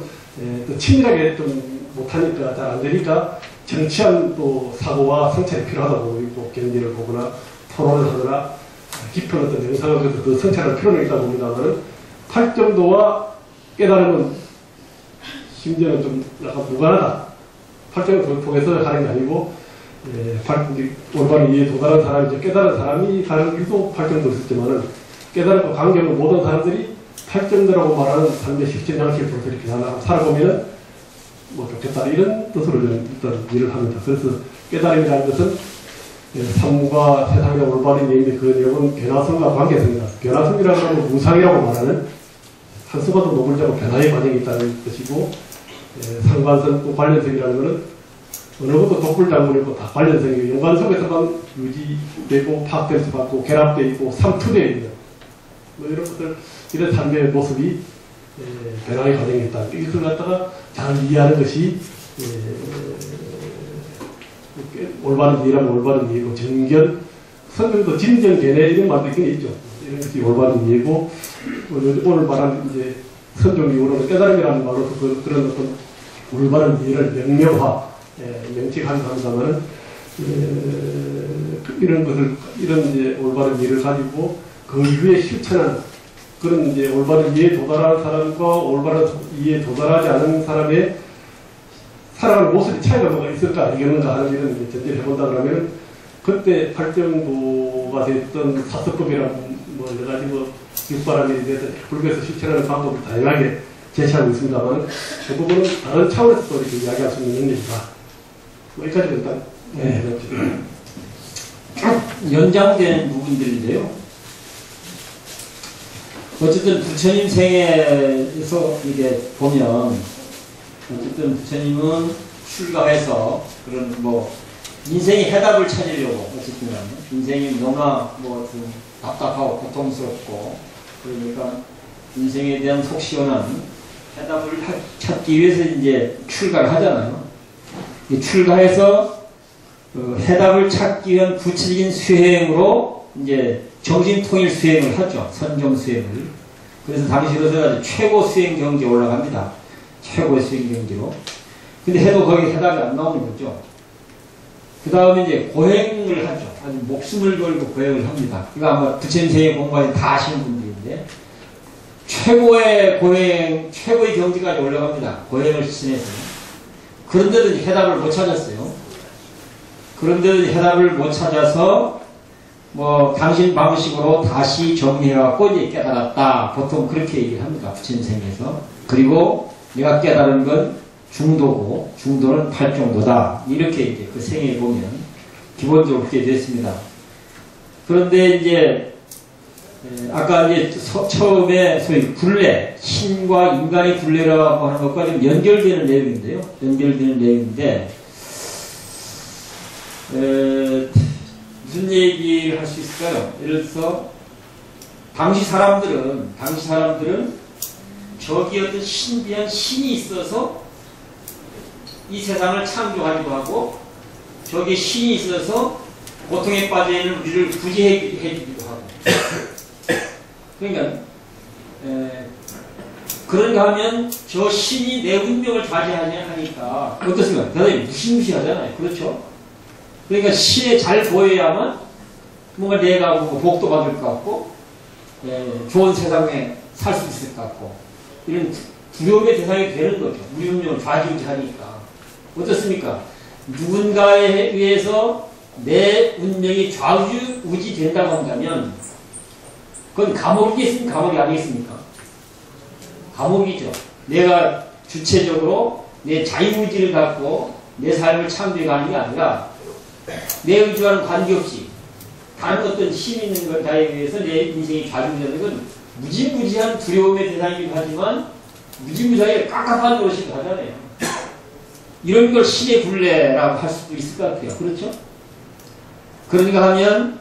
또 치밀하게 좀 못하니까 잘 안 되니까 정치한 또 사고와 성찰이 필요하다고 있고 경제를 보거나 토론을 하거나 깊은 어떤 영상을 통해서 더 성찰할 필요는 있다고 봅니다만 팔정도와 깨달음은 심지어는 좀 약간 무관하다. 팔정을 통해서 하는 게 아니고 올바른 이해에 도달한 사람이 깨달은 사람이 가는 길도 팔정도를 썼지만은 깨달음과 관계없는 모든 사람들이 팔정도라고 말하는 삶의 실천 양식을 통해서 이렇게 살아보면 뭐 좋겠다 이런 뜻으로 일단 일을 합니다. 그래서 깨달음이라는 것은 삶과 세상의 올바른 얘기인데 그 내용은 변화성과 관계성이다. 변화성이라고 하면 무상이라고 말하는 한순간도 노골적으로 변화의 과정이 있다는 것이고 상관성 또 관련성이라는 것은 어느 것도 독불장군이고 다 관련성이고 연관 속에서만 유지되고 파악될 수 받고 결합되어 있고 삼투되어 있는 뭐 이런 것들 이런 삶의 모습이 변화의 과정이 있다. 이것을 갖다가 잘 이해하는 것이 올바른 이해라면 올바른 이해고 정견, 성경도 진정견해 이런 말도 있긴 있죠. 이런 것이 올바른 이해고 오늘 말한 이제 선종 이후로는 깨달음이라는 말로 그런 어떤 올바른 이해를 명명화, 명칭하는 사람은 이런 것을 이런 이제 올바른 이해를 가지고 그 이후에 실천하는 그런 이제 올바른 이해에 도달한 사람과 올바른 이해에 도달하지 않은 사람의 살아가는 모습이 차이가 뭐가 있을까, 이겼는가 하는 이런 이제 전제를 해본다 그러면, 그때 발정도가 됐던 사서법이랑 뭐 여러 가지 뭐 육바람이 돼서 불교에서 실천하는 방법을 다양하게 제시하고 있습니다만, 그 부분은 다른 차원에서 또 이렇게 이야기할 수 있는 능력이다. 뭐 여기까지 일단 연장되는 부분들인데요. 어쨌든 부처님 생애에서 이게 보면, 어쨌든 부처님은 출가해서 그런 뭐 인생의 해답을 찾으려고, 어쨌든 인생이 너무나 뭐 좀 답답하고 고통스럽고, 그러니까 인생에 대한 속 시원한 해답을 찾기 위해서 이제 출가를 하잖아요. 출가해서 해답을 찾기 위한 구체적인 수행으로 이제 정신통일 수행을 하죠. 선정 수행을. 그래서 당시로서 최고 수행 경지에 올라갑니다. 최고의 수행 경지로. 근데 해도 거기 해답이 안 나오는 거죠. 그 다음에 이제 고행을 하죠. 아주 목숨을 걸고 고행을 합니다. 이거 아마 부처님 생애 공부하신 다 아시는 분들인데, 최고의 고행, 최고의 경지까지 올라갑니다. 고행을 실천해서. 그런데도 해답을 못 찾았어요. 그런데도 해답을 못 찾아서 뭐 당신 방식으로 다시 정리해갖고 이제 깨달았다. 보통 그렇게 얘기를 합니다. 부처님 생에서. 그리고 내가 깨달은 건 중도고, 중도는 팔정도다. 이렇게 이제 그 생에 보면 기본적으로 그렇게 됐습니다. 그런데 이제 아까 이제 처음에 소위 굴레, 신과 인간의 굴레라고 하는 것과 좀 연결되는 내용인데요. 연결되는 내용인데, 무슨 얘기를 할 수 있을까요? 예를 들어서 당시 사람들은 저기 어떤 신비한 신이 있어서 이 세상을 창조하기도 하고, 저기 신이 있어서 고통에 빠져있는 우리를 구제해주기도 하고. 그러니까 그런가 하면 저 신이 내 운명을 좌지하니까 어떻습니까? 대단히 무시무시하잖아요. 그렇죠? 그러니까 신에 잘 보여야만 뭔가 내가 뭐 복도 받을 것 같고, 좋은 세상에 살 수 있을 것 같고, 이런 두려움의 대상이 되는 거죠. 우리 운명을 좌지우지하니까. 어떻습니까? 누군가에 의해서 내 운명이 좌우지 된다고 한다면, 그건 감옥이겠습니까? 감옥이 아니겠습니까? 감옥이죠. 내가 주체적으로 내 자유의지를 갖고 내 삶을 창조해가는 게 아니라, 내 의지와는 관계없이 다른 어떤 힘이 있는 것에 의해서 내 인생이 좌지우지하는 건 무지무지한 두려움의 대상이기도 하지만, 무지무지하게 깝깝한 노릇이기도 하잖아요. 이런 걸 신의 굴레라고 할 수도 있을 것 같아요. 그렇죠? 그러니까 하면,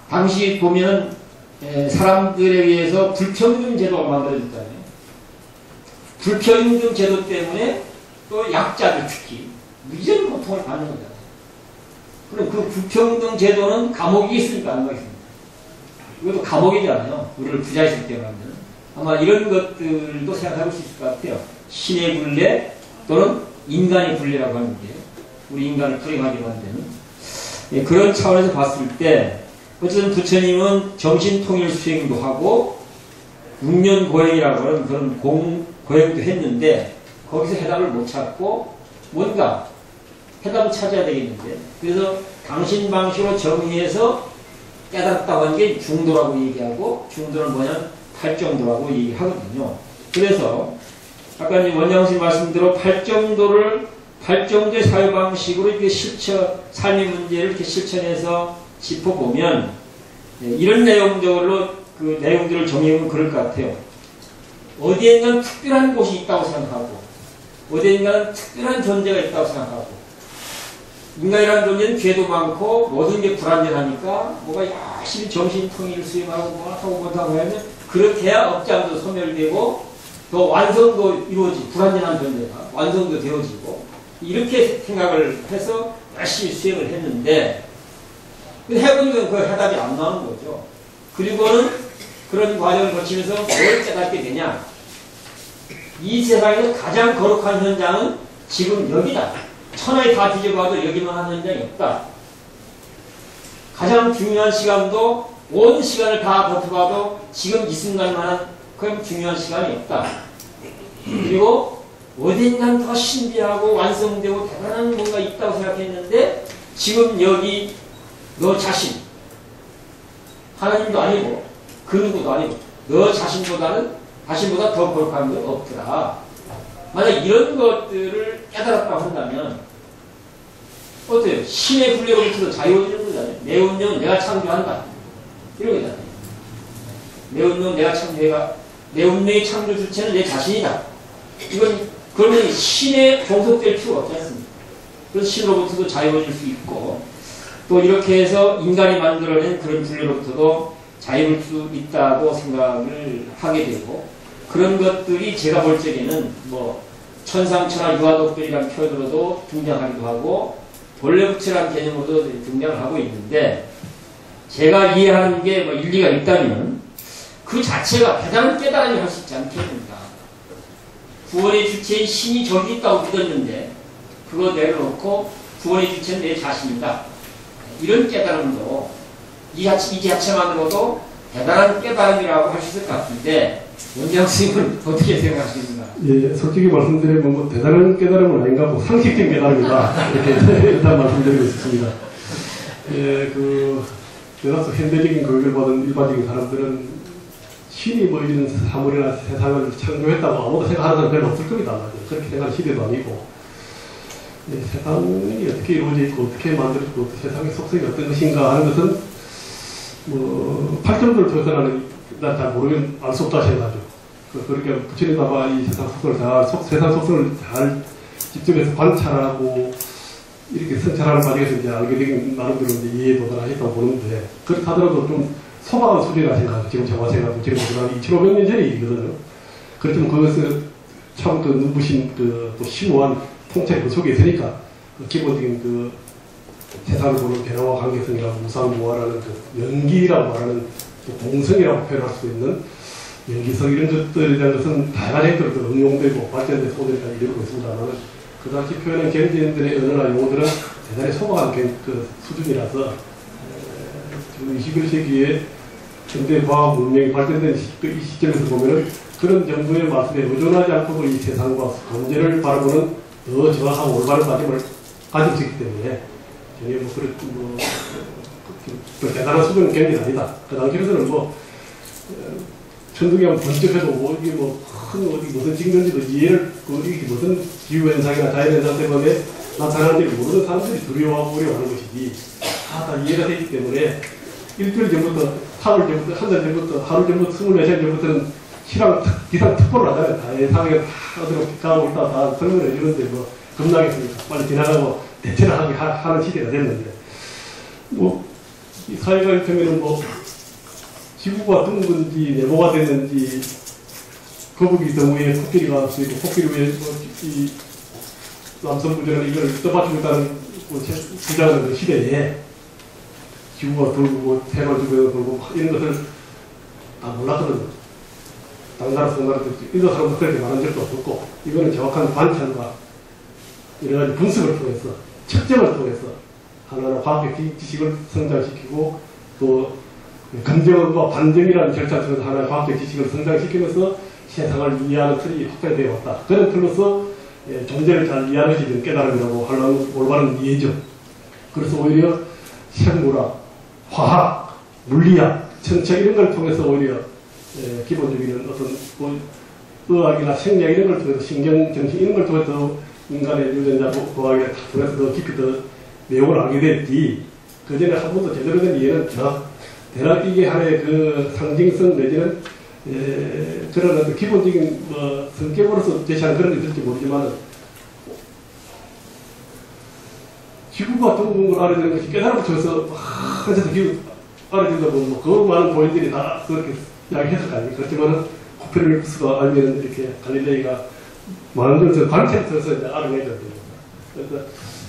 당시 보면 사람들에 의해서 불평등 제도가 만들어졌잖아요. 불평등 제도 때문에 또 약자들 특히 무지한 고통을 받는 거잖아요. 그럼 그 불평등 제도는 감옥이겠습니까? 안 가겠습니까? 이것도 감옥이잖아요. 우리를 부자시킬 때 만드는. 아마 이런 것들도 생각해볼 수 있을 것 같아요. 신의 굴레 또는 인간의 굴레라고 하는 게, 우리 인간을 불행하게 만드는, 그런 차원에서 봤을 때 어쨌든 부처님은 정신통일 수행도 하고 6년 고행이라고 하는 그런 고행도 했는데, 거기서 해답을 못 찾고 뭔가 해답을 찾아야 되겠는데, 그래서 당신 방식으로 정리해서 깨달았다고 하는 게 중도라고 얘기하고, 중도는 뭐냐? 팔정도라고 얘기하거든요. 그래서 아까 이제 원장님 말씀대로 팔정도의 사유 방식으로 이렇게 삶의 문제를 이렇게 실천해서 짚어보면, 이런 내용적으로 그 내용들을 정리하면 그럴 것 같아요. 어디엔가는 특별한 곳이 있다고 생각하고, 어디엔가는 특별한 존재가 있다고 생각하고, 인간이라는 존재는 죄도 많고 모든 게 불안전하니까 뭐가 열심히 정신통일 수행하고 뭐 하고 못하고 하면 그렇게야 업장도 소멸되고 또 완성도 이루어지고, 불안전한 존재가 완성도 되어지고, 이렇게 생각을 해서 열심히 수행을 했는데, 해보니까 그 해답이 안 나오는 거죠. 그리고는 그런 과정을 거치면서 뭘 깨닫게 되냐? 이 세상에서 가장 거룩한 현장은 지금 여기다. 천하에 다 뒤져봐도 여기만 한 현장이 없다. 가장 중요한 시간도 온 시간을 다 버텨봐도 지금 이 순간만한 그런 중요한 시간이 없다. 그리고 어딘가 더 신비하고 완성되고 대단한 뭔가 있다고 생각했는데 지금 여기 너 자신, 하나님도 아니고 그 누구도 아니고 너 자신보다 더 거룩한 건 없더라. 만약 이런 것들을 깨달았다고 한다면 어때요? 신의 분례로부터 자유해지는 거잖아요. 내 운명은 내가 창조한다. 이런 거잖아요. 내 운명은 내가 창조해가, 내 운명의 창조 주체는 내 자신이다. 이건 그러면 신에 종속될 필요가 없지 않습니까? 그래서 신으로부터도 자유해질 수 있고 또 이렇게 해서 인간이 만들어낸 그런 분례로부터도 자유할 수 있다고 생각을 하게 되고 그런 것들이 제가 볼 적에는 뭐 천상천하 유아독별이라는 표현으로도 등장하기도 하고 본래부처라는 개념으로도 등장을 하고 있는데 제가 이해하는 게 뭐 일리가 있다면 그 자체가 대단한 깨달음이 할 수 있지 않겠습니까? 구원의 주체인 신이 저기 있다고 믿었는데 그거 내려놓고 구원의 주체는 내 자신이다. 이런 깨달음도 이 자체만으로도 대단한 깨달음이라고 할 수 있을 것 같은데 원장 선생님은 어떻게 생각하십니까? 예, 솔직히 말씀드리면 뭐 대단한 깨달음은 아닌가 뭐 상식적인 깨달음이다 이렇게 일단 말씀드리고 싶습니다. 예, 대다수 현대적인 교육을 받은 일반적인 사람들은 신이 뭐 이런 사물이나 세상을 창조했다고 아무도 생각하는 사람 별로 없을 겁니다. 그렇게 생각하는 시대도 아니고 예, 세상이 어떻게 이루어져 있고 어떻게 만들어지고 세상의 속성이 어떤 것인가 하는 것은 뭐 팔점들을 통해서는 난 잘 모르면 알 수 없다 생각하죠. 그러니까 부처님 아마 이 세상 속성을 세상 속성을 잘 집중해서 관찰하고 이렇게 성찰하는 과정에서 이제 알게 된 나름대로 이제 이해에 도달하셨다고 보는데 그렇다더라도 좀 소박한 수준이라 생각하죠. 지금 제가 생각하고 지금 한 2,500년 전의 일이거든요. 그렇지만 그것을 참 눈부신 또 심오한 통찰이 그 속에 있으니까 기본적인 세상을 보는 변화와 관계성이라고 우상무화라는 연기라고 말하는 또 공성이라고 표현할 수 있는 연기성 이런 것들에 대한 것은 다양한 형태로 응용되고 발전돼서 오늘까지 이루고 있습니다만 그 당시 표현한 경제인들의 언어나 용어들은 대단히 소박한 수준이라서 21세기에 현대 과학 문명이 발전된 이 시점에서 보면은 그런 정도의 말씀에 의존하지 않고 이 세상과 존재를 바라보는 더 정확하고 올바른 관점을 가질 수 있기 때문에 전혀 대단한 수준은 경기는 아니다. 그 당시에서는 천둥이 한번 번쩍 해도 이게 큰 무슨 찍는지도 이해를 이게 무슨 기후현상이나 자연현상 때문에 나타나는지를 모르는 사람들이 두려워하고 어려워하는 것이지 다 이해가 되기 때문에 일주일 전부터, 사흘 전부터, 한 달 전부터, 하루 전부터, 24시간 전부터는 기상 특보를 하잖아요. 다 예상에 다 어디로 가고 있다 다 설명을 해주는데 겁나겠습니까? 빨리 지나가고 대체를 하는 시대가 됐는데 이 사회가 이를테면 지구가 둥근지 네모가 됐는지 거북이 등 위에 코끼리가 있고 코끼리 위에 이 남성부전은 이걸 떠받치고 있다는 주장하는 그 시대에 지구가 돌고 태가 주변에 돌고 이런 것을 다 몰랐거든요. 당나라 성나라 인도 사람도 그렇게 말한 적도 없었고 이거는 정확한 관찰과 여러 가지 분석을 통해서 측정을 통해서 하나하나 과학적 지식을 성장시키고 또 검증과 반증이라는 절차를 통해서 하나의 과학적 지식을 성장시키면서 세상을 이해하는 틀이 확대되어 왔다. 그런 틀로서 존재를 잘 이해하는 것이 깨달음이라고 하려는 올바른 이해죠. 그래서 오히려 생물학, 화학, 물리학, 천체 이런 걸 통해서 오히려 기본적인 어떤 의학이나 생리학 이런 걸 통해서 신경, 정신 이런 걸 통해서 인간의 유전자 과학에 통해서 더 깊이 더 내용을 알게 됐지. 그 전에 한 번도 제대로 된 이해는 대략 이게 하나의 그 상징성 내지는 그런 어떤 기본적인 성격으로서 제시하는 그런 게 있을지 모르지만 지구가 둥근 걸 알아야 되는 것이 깨달음을 통해서 한참 알아야 된다 보면 그 많은 고인들이 다 그렇게 이야기했을 거 아닙니까? 그렇지만 코페르니쿠스가 아니면 이렇게 갈릴레이가 많은 것을 관찰을 통해서 이제 알아내야 됩니다. 그래서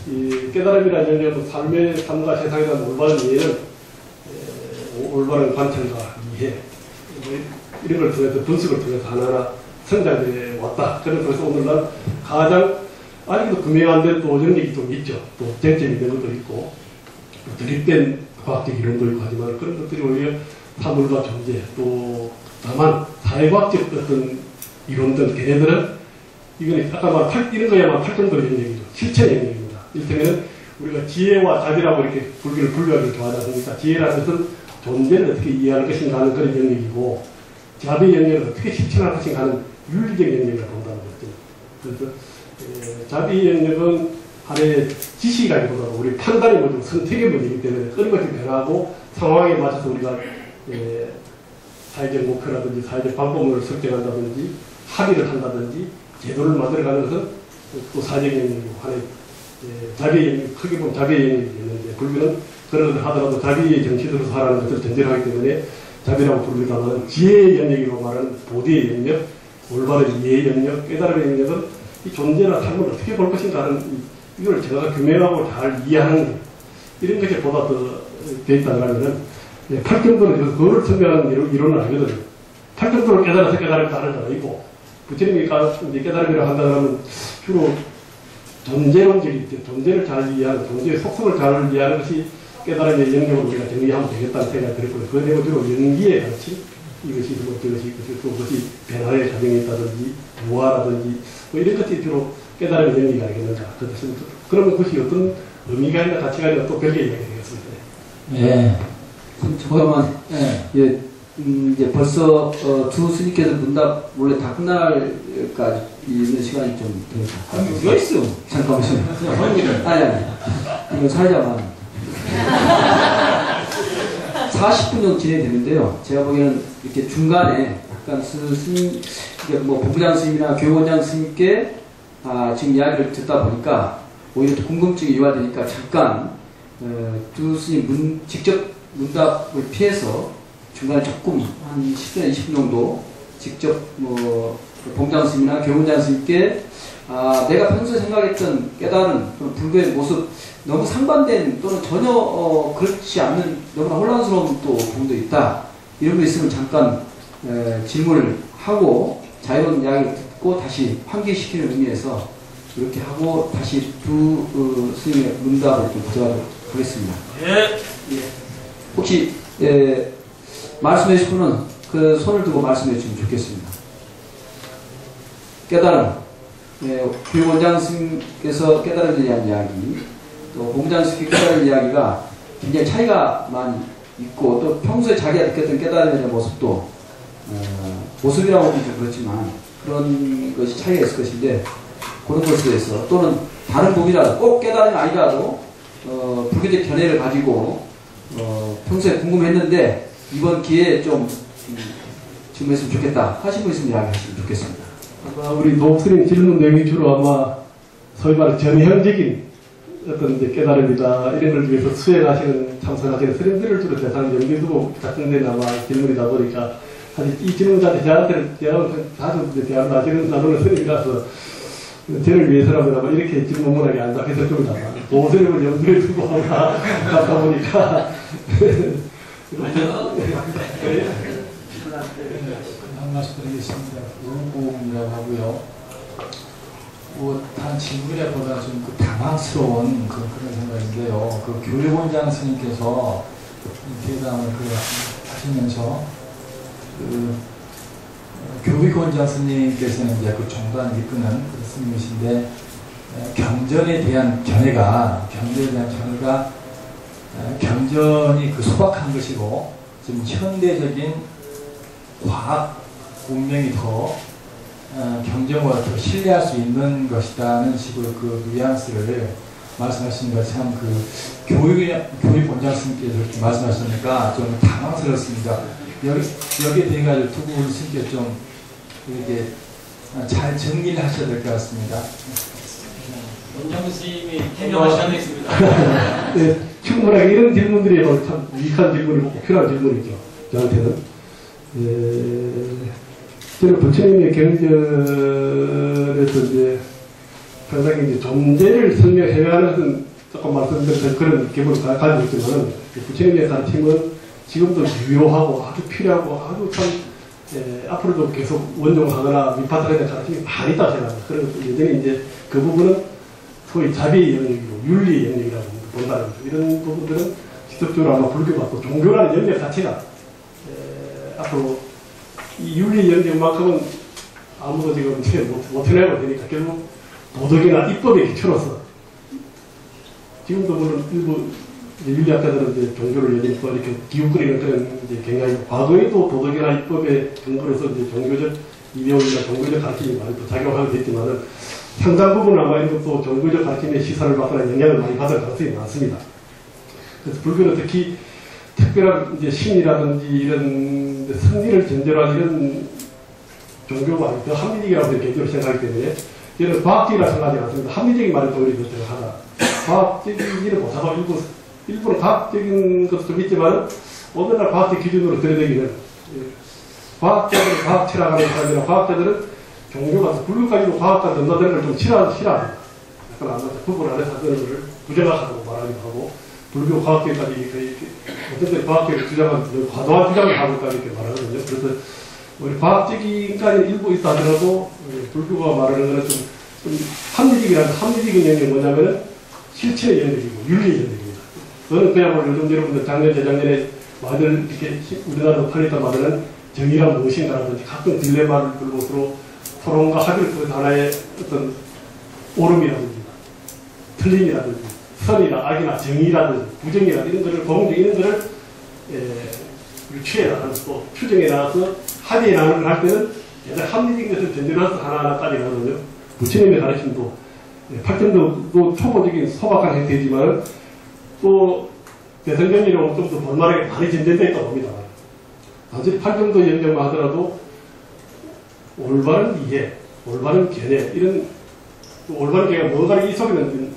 이 깨달음이라는 영역은 삶의 삶과 세상에 대한 올바른 이해는 올바른 관찰과 이해 이런 걸 통해서 분석을 통해서 하나하나 성장해 왔다. 그래서 오늘날 가장 아직도 구명 안 된 또 영역이 좀 있죠. 또 쟁점이 있는 것도 있고 드립된 과학적 이론도 있고 하지만 그런 것들이 오히려 사물과 존재 또 다만 사회과학적 어떤 이론들 걔네들은 이거는 아까 말 이런 거야말로 활동들의 영역이죠. 실천 영역입니다. 이를테면 우리가 지혜와 자비라고 이렇게 불교를 분류하기를 좋아하지 않습니까? 지혜라는 것은 존재를 어떻게 이해할 것인가 하는 그런 영역이고 자비 영역을 어떻게 실천할 것인가 하는 윤리적 영역이라고 본다는 거죠. 그래서 자비 영역은 하나의 지시가기보다도 우리 판단의 문제고 선택의 문제이기 때문에 끊임없이 변하고 상황에 맞춰서 우리가 사회적 목표라든지 사회적 방법론을 설정한다든지 합의를 한다든지 제도를 만들어가는 것은 또 사회적 영역이고 하나의 자비의 영역, 크게 보면 자비의 영역이 있는데 불교는 그런 것을 하더라도 자비의 정신으로 살아가는 것을 전제하기 때문에 자비라고 부르기보다는 지혜의 영역이라고 말하는 보디의 영역, 올바른 이해의 영역, 깨달음의 영역은 이 존재나 삶을 어떻게 볼 것인가 하는 이걸 제가 규명하고 잘 이해하는 이런 것이 보다 더 돼 있다고 하면은 팔정도는 그거를 설명하는 이론은 아니거든요. 팔정도를 깨달아서 깨달음이 다른 건 아니고 부처님이 깨달음이라고 한다면 주로 존재론적이 있죠. 존재를 잘 이해하는, 존재의 속성을 잘 이해하는 것이 깨달음의 영역으로 우리가 정리하면 되겠다는 생각이 들었고요. 그 내용 주로 연기의 가치, 이것이 뭐 그것이 변화의 과정이 있다든지, 무화라든지, 뭐 이런 것들이 주로 깨달음의 영역이 아니겠는가. 그러면 그것이 어떤 의미가 있나 가치가 있나 또 별개의 이야기가 되겠습니다. 예. 잠깐만, 예. 이제 벌써 두 스님께서 문답 원래 다 끝날까지 있는 시간이 좀 되니까. 왜 있어? 잠깐만요. 아니. 이거 사회자만 40분 정도 진행되는데요. 제가 보기에는 이렇게 중간에 약간 스님, 뭐 본부장 스님이나 교원장 스님께 지금 이야기를 듣다 보니까 오히려 또 궁금증이 유화되니까 잠깐 두 스님 직접 문답을 피해서 중간에 조금 한 10분, 20분 정도 직접 뭐 본부장 스님이나 교원장 스님께 내가 평소에 생각했던 깨달은 불교의 모습 너무 상반된 또는 전혀 그렇지 않는 너무나 혼란스러운 또 부분도 있다. 이런 거 있으면 잠깐 질문을 하고 자유로운 이야기를 듣고 다시 환기시키는 의미에서 이렇게 하고 다시 두 스님의 문답을 좀 가져가도록 하겠습니다. 예. 혹시 말씀해 주실 분은 그 손을 들고 말씀해 주시면 좋겠습니다. 깨달음. 교원장 스님께서 깨달음에 대한 이야기, 또 본부장 스님께 깨달음 이야기가 굉장히 차이가 많이 있고 또 평소에 자기가 느꼈던 깨달음에 대한 모습도 모습이라고 하면 좀 그렇지만 그런 것이 차이가 있을 것인데 그런 것에 대해서 또는 다른 부분이라도 꼭 깨달음이 아니라도 불교적 견해를 가지고 평소에 궁금했는데 이번 기회에 좀 질문했으면 좋겠다 하신 분 있으면 이야기하시면 좋겠습니다. 아마 우리 노스님 질문 내용이 주로 아마 소위 말해 전형적인 어떤 이제 깨달음이다 이런 걸 위해서 수행하시는 참석하시는 스님들을 주로 대상 염두에 두고 작성된 아마 질문이다 보니까 사실 이 질문자한테 제가 자주 대화를 나누는 스님이라서 저를 위해서라면 아마 이렇게 질문문하게 안 답해서 좀 아마 노스님을 염두에 두고 아마 답다 보니까 한 말씀 드리겠습니다. 우고이라고 하고요. 단 질문에보다 좀 당황스러운 그런 생각인데요. 그 교육원장 스님께서 대담을 하시면서 교육원장 스님께서는 이제 그 종단 이끄는 스님이신데 경전에 대한 견해가 경전이 그 소박한 것이고 지금 현대적인 과학 문명이 더 경전보다 더 신뢰할 수 있는 것이다는 식으로 그 뉘앙스를 말씀하시니까 참 그 교육본장 스님께서 이렇게 말씀하시니까 좀 당황스럽습니다. 여기에 대해 가지고 두 분 스님께 좀 이렇게 잘 정리를 하셔야 될 것 같습니다. 원장 스님이 해명하셔야겠습니다. 네, 충분하게 이런 질문들이 참 유익한 질문이고 꼭 필요한 질문이죠. 저한테는. 저는 부처님의 경전에서 이제 상당히 이제 존재를 설명해가는 것은 조금 말씀드린 그런 기분을 가지고 있지만 부처님의 가르침은 지금도 유효하고 아주 필요하고 아주 참 앞으로도 계속 원종하거나 밑바탕에 가르침이 많이 있다고 생각합니다. 그래서 여전히 이제 그 부분은 소위 자비의 영역이고 윤리의 영역이라고 본다는 거죠. 이런 부분들은 지속적으로 아마 불교가 또 종교라는 영역 자체가 앞으로 이 윤리 영역만큼은 아무도 지금 이제 못 해내고 되니까 결국 도덕이나 입법의 기초로서 지금도 물론 일부 윤리학자들은 이제 종교를 여전히 또 이렇게 기웃거리는 그런 이제 경향이 과거에도 도덕이나 입법의 근거로서 이제 종교적 이념이나 종교적 가르침이 많이 또 작용하게 됐지만은 상당 부분 아마 이것도 종교적 가르침의 시선을 받거나 영향을 많이 받을 가능성이 많습니다. 그래서 불교는 특히 특별한 이제 신이라든지 이런 승리를 전제로 한 이런 종교가 더 합리적이라고 개인적으로 생각하기 때문에 이런 과학적이라 생각하지 않습니다. 합리적인 말을 또 우리가 하나 과학적이기를 못하고 일부러 과학적인 것도 좀 있지만 오늘날 과학적 기준으로 들여다기는 과학자들은 과학 철학하는 사람이나 과학자들은 종교가 불교까지도 과학과 전달되는 걸 좀 싫어합니다. 약간 아마 부분 안에서 하는 것을 부정하다고 말하기도 하고 불교 과학계까지 거의 어떤 때 과학계를 주장하는 과도한 주장을 하고 있다 이렇게 말하거든요. 그래서 우리 과학적인까지 일부 있다 하더라도 불교가 말하는 거는 좀 합리적이라는 합리적인 영역이 뭐냐면은 실체의 영역이고 윤리의 영역입니다. 그거는 그야말로 요즘 여러분들 작년 재작년에 많은 이렇게 우리나라로 팔렸단 말은 정의란 무엇인가라든지 각종 딜레마를 들고 서로 토론과 합의를 통해서 하나의 어떤 옳음이라든지 틀림이라든지 선이나 악이나 정의라든지 부정이라든지 이런 거를 공정 이런 거를 취해 나가서 또 추정해 나가서 합의해 나가는 걸 할 때는 예전 합리적인 것을 전제로서 하나하나 따지거든요. 부처님의 가르침도 팔점도 초보적인 소박한 형태이지만 또 대성경이라고 좀 더 볼만하게 많이 진전되어 있다고 봅니다. 단지 팔점도 영역만 하더라도 올바른 이해, 올바른 견해 이런 올바른 견해가 뭔가를 이 속에는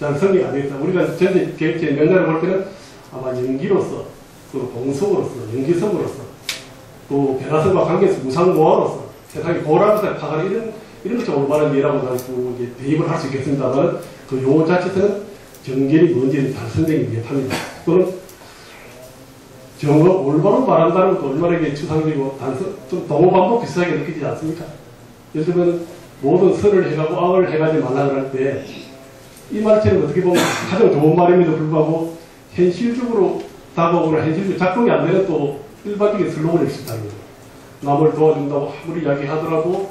잘 성립이 안 되겠다. 우리가 전체 계획의 명단을 볼 때는 아마 연기로서 또 동성으로서 연기성으로서 또 변화성과 관계에서 무상모화로서 세상의 고라는 것을 파악하는 이런 것이 올바른 이해라고 가지고 이제 대입을 할 수 있겠습니다만 그 용어 자체에서는 정결이 뭔지는 잘 선생님이 못합니다. 또는 정어 올바로 말한다는 것도 얼마나 이게 추상적이고 좀 동호반복 비슷하게 느끼지 않습니까? 예를 들면 모든 설을 해가고 악을 해가지 말라고 할 때 이 말처럼 어떻게 보면 가장 좋은 말임에도 불구하고 현실적으로 다가오거나 현실적으로 작동이 안 되는 또 일반적인 슬로건일 수 있다는 거죠. 남을 도와준다고 아무리 이야기하더라도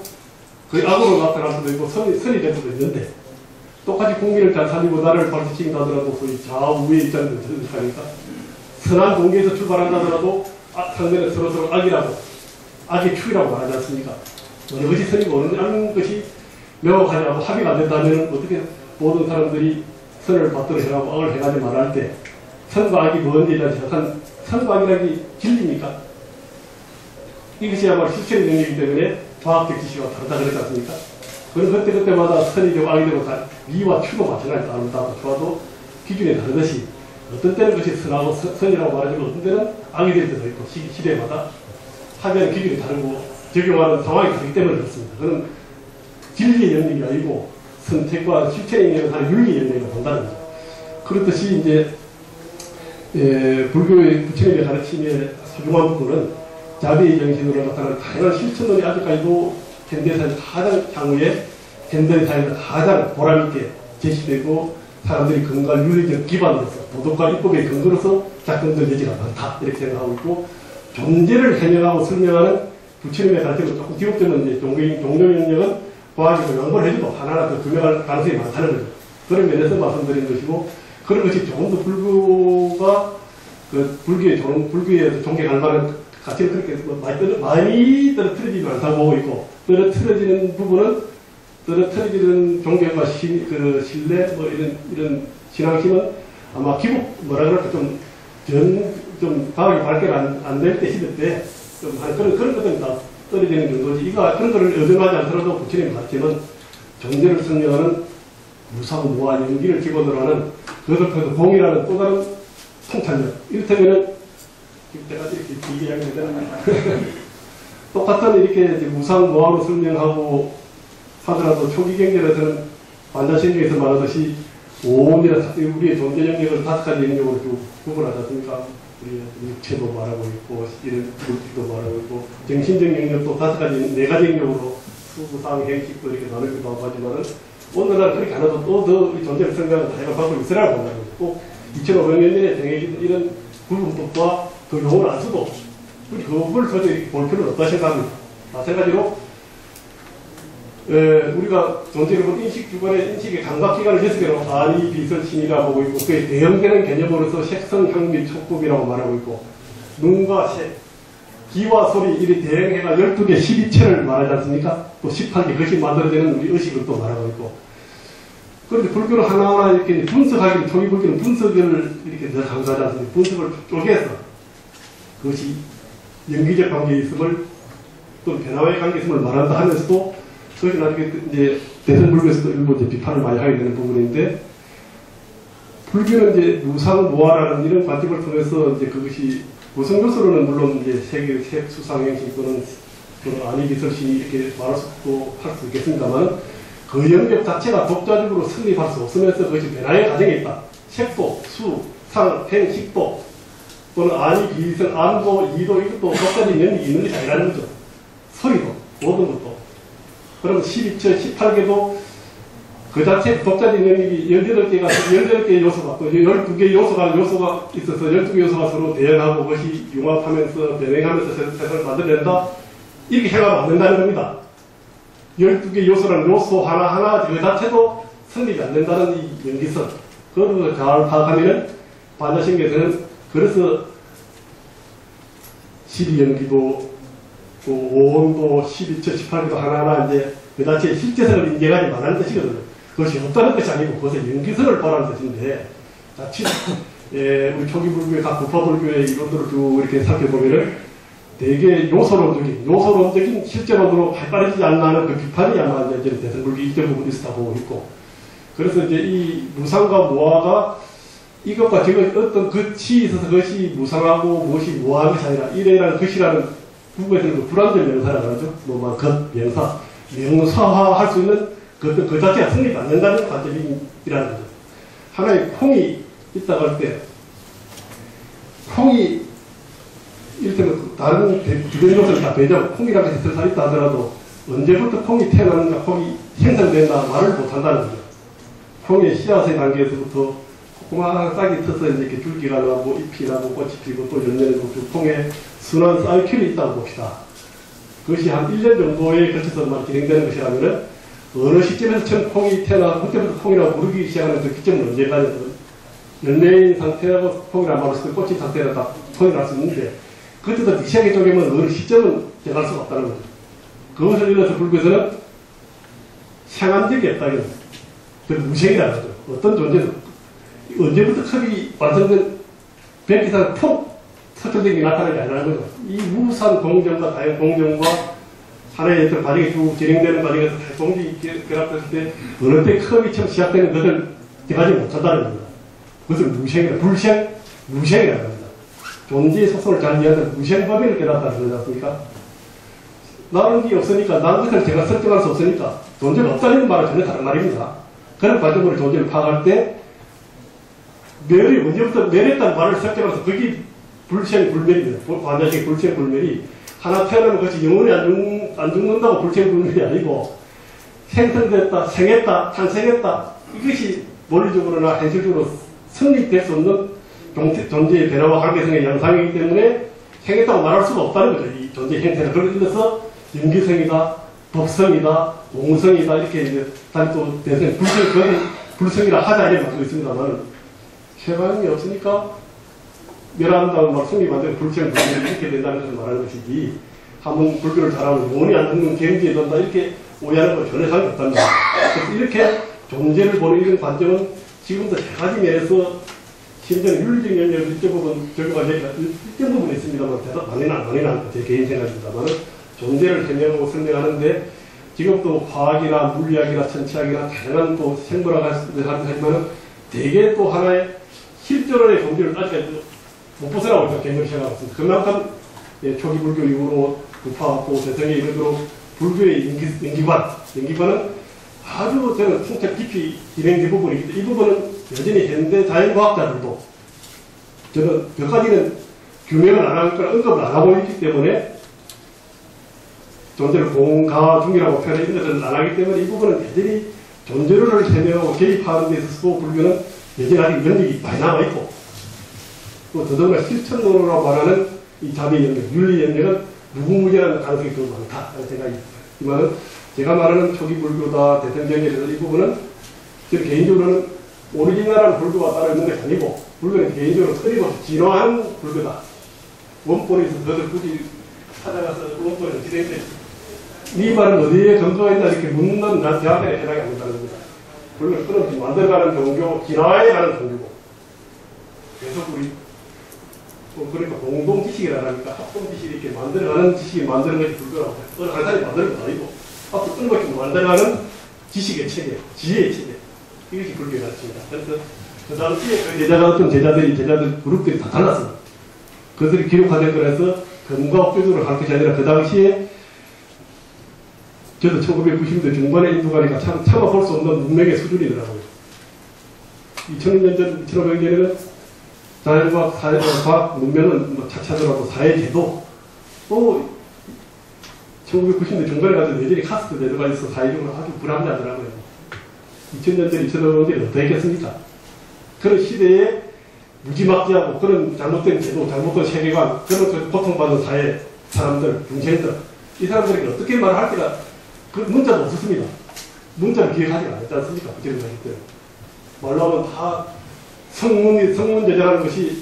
거의 악으로 나타날 수도 있고 선이 될 수도 있는데 똑같이 국민을 잘 살리고 나를 발전시킨다 하더라도 거의 좌우의 입장을 들으니까 선한 동기에서 출발한다 하더라도 상대는 서로 악이라고 악의 축이라고 말하지 않습니까? 어느 것이 선이고 어느 것이 명확하지 않고 합의가 안 된다면 어떻게 모든 사람들이 선을 받도록 해가고 악을 해가지 말할 때 선과 악이 뭔지에 대한 약간 선과 악이라기 진리입니까? 이것이 아마 실체의 능력이기 때문에 과학적 지식과 다르다 그랬지 않습니까? 그런 그때마다 선이 되고 악이 되고 미와 추도 마찬가지로 아름답고 좋아도 기준이 다르듯이 어떤 때는 그것이 선하고 선이라고 말하지만 어떤 때는 악이 될 때도 있고 시대마다 합의하는 기준이 다르고 적용하는 상황이 다르기 때문에 그렇습니다. 그건 진리의 영역이 아니고 선택과 실체의 영역은 하나의 윤리의 영역이라고 본다는 거죠. 그렇듯이 이제 불교의 부처님의 가르침의 소중한 부분은 자비의 정신으로 나타나는 다양한 실천론이 아직까지도 현대사에서 가장 향후에 현대사에서 가장 보람있게 제시되고 사람들이 근거한 윤리적 기반으로서 도덕과 입법의 근거로서 작동될 여지가 많다 이렇게 생각하고 있고 존재를 해명하고 설명하는 부처님의 가르침은 조금 뒤엎되면 이제 종교 영역은 과학에서 양보를 해줘도 하나하나 더 규명할 가능성이 많다는 거죠. 그런 면에서 말씀드리는 것이고 그런 것이 조금 더 불교가 불교의 존경할 만한 가치를 그렇게 많이 떨어뜨리지는 않다고 보고 있고 떨어뜨려지는 부분은 떨어뜨리는 종교과 신뢰 뭐 이런 신앙심은 아마 기복 뭐라 그럴까 좀 과학이 발견 안 될 때 시대 때 좀 그런 것들은 다 떨어지는 정도지. 이거 그런 거를 의존하지 않더라도 부처님 가르침은 존재를 설명하는 무상무한 연기를 기본으로 하는 그것을 통해서 공이라는 또 다른 통찰력. 이를테면은 때가 이렇게 길게 이야기해야 되나? 똑같은 이렇게 무상무한으로 설명하고 하더라도 초기 경전에서는 반자신경에서 말하듯이 우리의 존재 영역을 5가지 영역으로 구분하지 않습니까? 우리 육체도 말하고 있고, 이런 물질도 말하고 있고, 정신적 영역도 5가지, 4가지 영역으로 수상, 행식도 이렇게 나누기도 하고 하지만은, 오늘날 그렇게 안 해도 또 더 우리 존재를 생각하는 다양한 방법이 있으라고 본다는 거죠. 꼭 2500년에 정해진 이런 구분법과 그 용어를 안 쓰고 우리 그걸 도저히 볼 필요는 없다 생각합니다. 마찬가지로 우리가 존재를 인식 주관의 인식의 감각기관을 6개로 아니, 비설, 신이라고 보고 있고 그에 대응되는 개념으로서 색성, 향 및 촉법이라고 말하고 있고 눈과 색, 기와 소리 이리 대응해가 12개 12체를 말하지 않습니까? 또 18개 그것이 만들어지는 우리 의식을 또 말하고 있고 그런데 불교를 하나하나 이렇게 분석하기를 초기 불교는 분석을 이렇게 더 강조하지 않습니까? 분석을 쪼개서 그것이 연기적 관계에 있음을 또 변화의 관계에 있음을 말한다 하면서도 그것이 나중에 이제 대승불교에서도 일부 이제 비판을 많이 하게 되는 부분인데 불교는 이제 무상무화라는 이런 관점을 통해서 이제 그것이 구성 요소로는 물론 이제 색, 수상, 행식 또는 아니, 비설신이 이렇게 말할 수도 할 수 있겠습니다만 그 영역 자체가 독자적으로 성립할 수 없으면서 그것이 변화의 과정에 있다. 색도, 수, 상, 행, 식도 또는 아니, 비설, 안도, 이도 이것도 독자적인 영역이 있는 것이 아니라는 거죠. 소리도 모든 것도. 그러면 12처, 18개도 그 자체 독자적인 영역이 18개의 요소가 또 12개의 요소가 있어서 12개 요소가 서로 대응하고 그것이 융합하면서 변행하면서 세상을 만들어낸다. 이렇게 생각하면 안 된다는 겁니다. 12개 요소라는 요소 하나하나 그 자체도 성립이 안 된다는 이 연기성. 그걸 잘 파악하면 반야신경에서는 그래서 12연기도 또 5원도 12처, 18개도 하나하나 이제 그 자체의 실제성을 인정하지 말하는 뜻이거든요. 그것이 없다는 것이 아니고 그것의 연기성을 보라는 뜻인데 자칫 우리 초기 불교의 각 부파 불교의 이론들을 쭉 이렇게 살펴보면은 되게 요소론적인 실제론으로 발달하지 않나는 그 비판이 아마 이제 대승불교 이점 부분이 있다 보고 있고 그래서 이제 이 무상과 무화가 이것과 지금 어떤 것이 있어서 그것이 무상하고 무엇이 무화한 것이 아니라 이래라는 것이라는 국어에서는 그 불완전 명사라고 하죠. 것, 명사, 명사화할 수 있는 그 자체가 성립이 안 된다는 관점이라는 거죠. 하나의 콩이 있다고 할 때, 콩이, 이를테면 다른 주변 요소를 다 배제하고 콩이라고 해서 있다 하더라도 언제부터 콩이 태어나는가, 콩이 생성된다 말을 못한다는 거죠. 콩의 씨앗의 단계에서부터 조그마한 싹이 터서 이렇게 줄기가 나고 잎이 나고 꽃이 피고 또 열매를 맺고 콩의 순환 사이클이 있다고 봅시다. 그것이 한 1년 정도에 걸쳐서만 진행되는 것이라면 어느 시점에서 처음 콩이 태어나고 그때부터 콩이라고 부르기 시작하는 그 기점은 언제까지든 열매인 상태하고 콩이라고 말할 수 있고 꽃인 상태라 다 콩이 날 수 있는데 그때도 미세하게 쪼개면 어느 시점은 정할 수가 없다는 거죠. 그것을 일러서 불교에서는 상한 적이 없다. 그 무생이라는 거죠. 어떤 존재도 언제부터 컵이 완성된 백기사가 톡 서툴된 게 나타나지 않는 거죠. 이 무산 공정과 다양 공정과 하나의 어떤 과정이 쭉 진행되는 과정에서 동지 결합됐을 때 어느 때 컵이 처음 시작되는 것을 깨닫지 못한다는 겁니다. 그것을 무생이라는 겁니다. 존재의 속성을 잘 이해하는 무생법인을 깨닫다는 거지 않습니까? 나는 게 없으니까, 나는 것을 제가 설정할 수 없으니까 존재가 없다는 말은 전혀 다른 말입니다. 그런 과정으로 존재를 파악할 때 멸이 언제부터 멸했다는 말을 설정해서 그게 불생불멸입니다. 관자식 불생불멸이 하나 태어나면 그것이 영원히 안 죽는다고 불생불멸이 아니고 생성됐다, 생했다, 탄생했다 이것이 논리적으로나 현실적으로 성립될 수 없는 존재의 변화와 관계성의 양상이기 때문에 생했다고 말할 수가 없다는 거죠. 이 존재 형태는. 그걸 일러서 연기성이다, 법성이다, 공성이다 이렇게 이제 다시 또 대선 불성이라 하자 이렇게 말하고 있습니다만 세상이 없으니까 멸한다고 막 성립 안 되고 불생 불멸이 이렇게 된다는 것을 말하는 것이지 한번 불교를 잘하면 영원히 안 죽는 경지에 든다 이렇게 오해하는 건 전혀 상관이 없답니다. 그래서 이렇게 존재를 보는 이런 관점은 지금도 세 가지 면에서 심지어 윤리적 영역을 일정 부분 적용가 일정 부분 있습니다만 대답 많이는 제 개인 생각입니다만 존재를 해명하고 설명하는데 지금도 과학이나 물리학이나 천체학이나 다양한 또 생물학을 하지만 대개 또 하나의 실존의 존재를 아직까지 못 벗어나고 있다 개념을 생각하고 있습니다. 그만큼 초기 불교 이후로 부파하고 대성에 이르도록 불교의 연기관은 아주 저는 통찰 깊이 진행된 부분이기 때문에 이 부분은 여전히 현대 자연과학자들도 저는 몇 가지는 규명을 안 하고 언급을 안 하고 있기 때문에 존재를 공가 중이라고 표현해 이런 것을 안 하기 때문에 이 부분은 여전히 존재를 해명하고 개입하는 데 있어서도 불교는 여전히 아직 영역이 많이 남아있고, 또 더더구나 실천론으로 말하는 이 자비 영역, 윤리 영역은 무궁무진한 가능성이 더 많다 하는 생각이 있지만, 제가 말하는 초기 불교다, 대승경에서 이 부분은 저는 개인적으로는 오리지널한 불교가 따로 있는 것이 아니고, 불교는 개인적으로 틀림없이 진화한 불교다. 원본에서 너들 굳이 찾아가서 원본을 지내는데, 이 말은 어디에 근거가 있나 이렇게 묻는 난 대학에 해당이 안 된다는 겁니다. 불교는 끊임없이 만들어가는 종교, 진화해 가는 종교고, 계속 우리 그러니까 공동 지식이라고 하니까 합동 지식이 이렇게 만들어가는 지식이 만드는 것이 불교라고 해요. 어느 한 사람이 만드는 건 아니고 앞으로 끊임없이 만들어가는 지식의 체계, 지혜의 체계, 이것이 불교의 가르칩니다. 그래서 그 당시에 그 제자가 어떤 제자들 그룹들이 다 달랐습니다. 그들이 기록화된 거라서 금과 옥조적으로 할 것이 아니라 그 당시에 저도 1990년대 중반에 인도 가니까 참아볼 수 없는 문명의 수준이더라고요. 2000년 전, 2500년에는 자연과학, 사회과학, 문명은 뭐 차차더라고 사회제도, 또 1990년대 중반에 가서 여전히 카스트 제도가 있어 사회적으로 아주 불합리하더라고요. 2000년 전, 2500년대는 어떻게 했겠습니까? 그런 시대에 무지막지하고 그런 잘못된 제도, 잘못된 세계관, 그런 고통받는 사회 사람들, 중생들, 이 사람들에게 어떻게 말할 때가 그 문자도 없었습니다. 문자를 기획하지 않았지 않습니까? 그때는 말로 하면 다 성문 제자라는 것이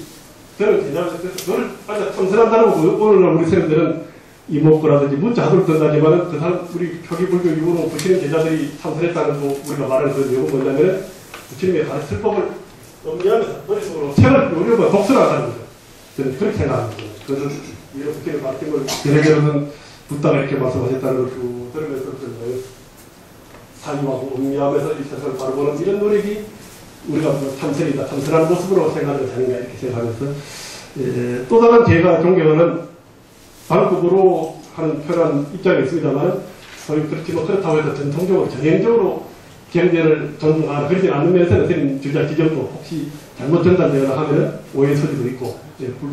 저는 제자로서 그걸 아주 탐스럽다고 오늘날 우리 사람들은 이목구라든지 문자 하도록 든다지만은 그 사람 우리 표기불교 이후로 부처님 제자들이 탐스럽다는 거 우리가 말하는 그 내용은 뭐냐면 부처님의 가르칠 법을 음미하면서 머릿속으로 책을 우리가 독서하는 거죠. 저는 그렇게 생각합니다. 그래서 이런 부처님 가르침을 여러분은 붓다가 이렇게 말씀하셨다는 걸 쭉 들으면서 사유하고 음미하면서 이 세상을 바로 보는 이런 노력이 우리가 탐선이다, 탐선한 모습으로 생각을 하는가 이렇게 생각하면서 또 다른 제가 존경하는 방법으로 하는 표현한 입장이 있습니다만 그렇지만 그렇다고 해서 전통적으로 전형적으로 경제를 존중하는 그러지 않으면서 선생님 주장 지점도 혹시 잘못 전달되거나 하면 오해 소지도 있고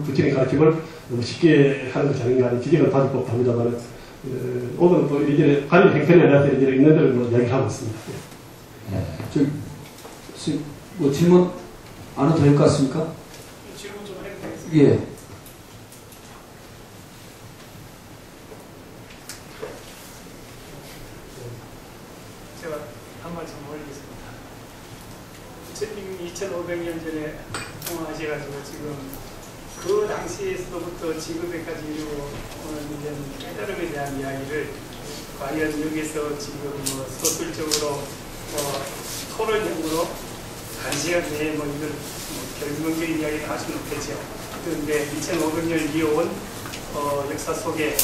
부처님 가르침을 너무 쉽게 하는 것이 아닌가 하는 지적을 받을 법도 합니다만 오늘은 또 이제 관련 행편에 대해서 이제 있는 대로 뭐 이야기하고 있습니다. 뭐 질문 안 해도 될 것 같습니까? 질문 좀 해도 되겠습니다. 예. 제가 한 말씀 올리겠습니다. 부처님이 2500년 전에 통화하셔가지고 지금 그 당시에서부터 지금까지 이루어오는 깨달음에 대한 이야기를 과연 여기서 지금 뭐 서술적으로 토론형으로 단시간 내에 뭐 이걸 결론적인 이야기를 할 수는 없겠죠. 그런데 2500년 이어온 역사 속에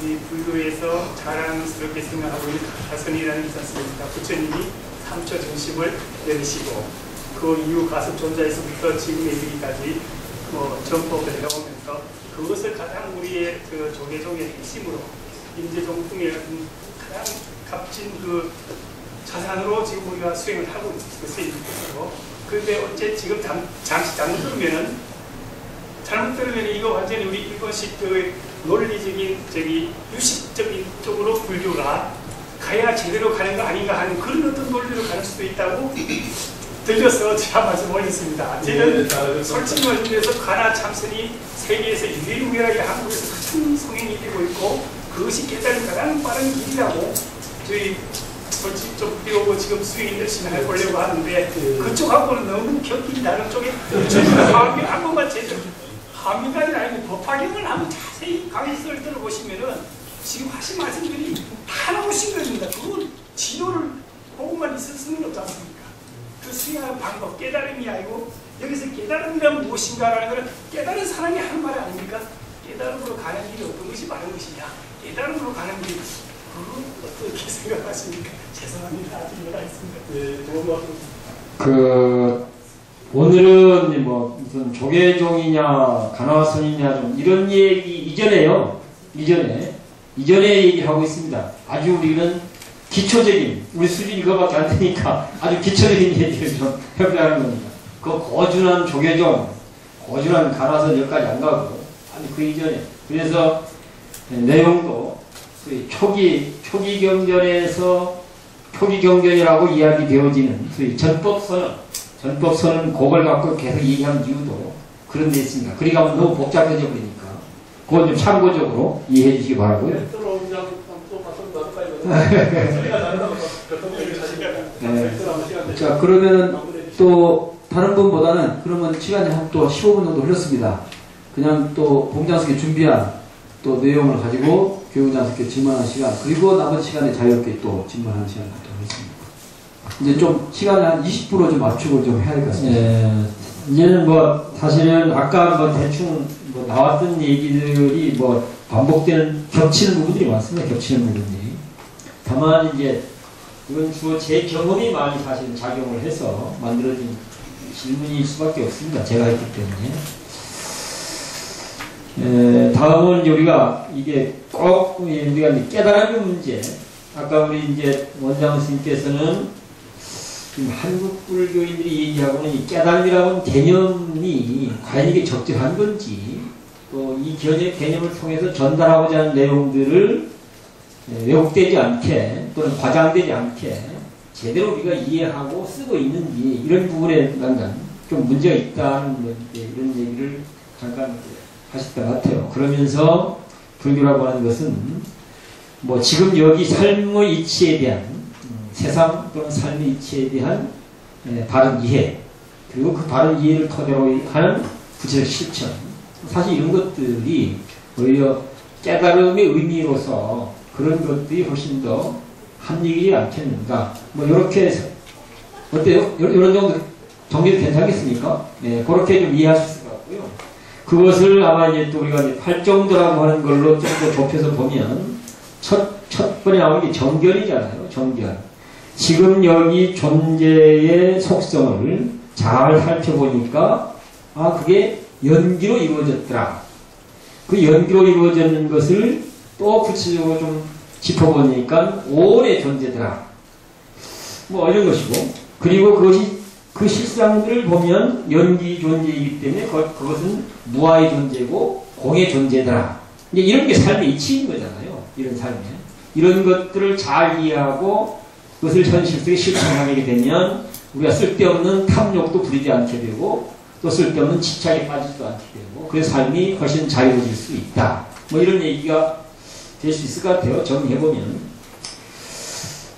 우리 불교에서 자랑스럽게 생각하고 있는 가선이라는 게 있지 않습니까? 부처님이 3초 정심을 내리시고 그 이후 가섭 존자에서부터 지금에 이르기까지 전법을 해오면서 그것을 가장 우리의 그 조계종의 핵심으로 인재종풍의 가장 값진 그 자산으로 지금 우리가 수행을 하고 있는 것이고, 그런데 어째 지금 잠시 잘못 들으면 이거 완전히 우리 일본식 그 논리적인 유식적인 쪽으로 불교가 가야 제대로 가는 거 아닌가 하는 그런 어떤 논리로 가는 수도 있다고 들려서 제가 말씀 올렸습니다. 저는 솔직히 말씀드려서 가나 참선이 세계에서 유일무이하게 한국에서 가장 성행이 되고 있고 그것이 깨달은 가장 빠른 길이라고 저희 솔직히 좀 배우고 지금 수행을 열심히 해보려고 하는데 그쪽하고는 너무 격이 다른 쪽에 저희가 한 번만 제대로 한민간이 아니고 법화경을 한번 자세히 강의서를 들어보시면은 지금 하신 말씀들이 다 나오신 겁니다. 그건 지도를 보고만 있을 수는 없지 않습니까? 그 수행하는 방법, 깨달음이 아니고 여기서 깨달음이란 무엇인가라는 것은 깨달은 사람이 하는 말 아닙니까? 깨달음으로 가는 길이 어떤 것이 바른 것이냐? 깨달음으로 가는 길, 그건 어떻게 생각하십니까? 죄송합니다. 아직 일어나 있습니다. 오늘은 뭐 무슨 조계종이냐 가나선이냐 좀 이런 얘기 이전에 얘기하고 있습니다. 아주 우리는 기초적인 우리 수준이 이거밖에 안 되니까 아주 기초적인 얘기를 좀 해보자는 겁니다. 그 고준한 조계종, 고준한 가나선 여기까지 안 가고 아주 그 이전에 그래서 내용도 초기 경전에서 표기경전이라고 이야기되어지는 소위 전법서는 전법서는 그걸 갖고 계속 얘기하는 이유도 그런 데 있습니다. 그러니까 너무 복잡해져 버리니까 그건 좀 참고적으로 이해해 주시기 바라고요. 네. 자, 그러면은 또 다른 분보다는 그러면 시간이 한 또 15분 정도 흘렀습니다. 그냥 또 공장스럽게 준비한 또 내용을 가지고 교육장스럽게 질문하는 시간, 그리고 나머지 시간에 자유롭게 또 질문하는 시간을 갖도록 하겠습니다. 이제 좀 시간을 한 20% 좀 맞추고 좀 해야 될 것 같습니다. 네, 이제는 뭐 사실은 아까 뭐 대충 뭐 나왔던 얘기들이 뭐 반복되는 겹치는 부분들이 많습니다. 겹치는 부분들이. 다만 이제 이건 주로 제 경험이 많이 사실 작용을 해서 만들어진 질문일 수밖에 없습니다. 제가 했기 때문에. 다음은 우리가 이게 꼭 우리가 이제 깨달음의 문제. 아까 우리 이제 원장 스님께서는 지금 한국 불교인들이 얘기하고는 이 깨달음이라는 개념이 과연 이게 적절한 건지, 또 이 개념을 통해서 전달하고자 하는 내용들을 왜곡되지 않게 또는 과장되지 않게 제대로 우리가 이해하고 쓰고 있는지, 이런 부분에 좀 문제가 있다는 이런 얘기를 잠깐 하셨던 것 같아요. 그러면서 불교라고 하는 것은 뭐 지금 여기 삶의 이치에 대한 세상 또는 삶의 이치에 대한 바른 이해, 그리고 그 바른 이해를 토대로 하는 구체적 실천, 사실 이런 것들이 오히려 깨달음의 의미로서 그런 것들이 훨씬 더 합리적이지 않겠는가. 뭐 이렇게 해서 어때요? 이런 정도 정리도 괜찮겠습니까? 네, 그렇게 좀 이해할 수 있을 것 같고요. 그것을 아마 이제 또 우리가 이제 팔정도라고 하는 걸로 좀 더 좁혀서 보면 첫 번에 나오는 게 정견이잖아요. 정견. 지금 여기 존재의 속성을 잘 살펴보니까 아, 그게 연기로 이루어졌더라. 그 연기로 이루어졌는 것을 또 구체적으로 좀 짚어보니까 오래 존재더라. 뭐 이런 것이고, 그리고 그것이 그 실상들을 보면 연기 존재이기 때문에 그것은 무아의 존재고 공의 존재더라. 이제 이런 게 삶의 이치인 거잖아요. 이런 삶에. 이런 것들을 잘 이해하고 그것을 현실 속에 실천하게 되면 우리가 쓸데없는 탐욕도 부리지 않게 되고 또 쓸데없는 집착에 빠지지도 않게 되고 그래서 삶이 훨씬 자유로워질 수 있다. 뭐 이런 얘기가 될 수 있을 것 같아요. 정리해보면.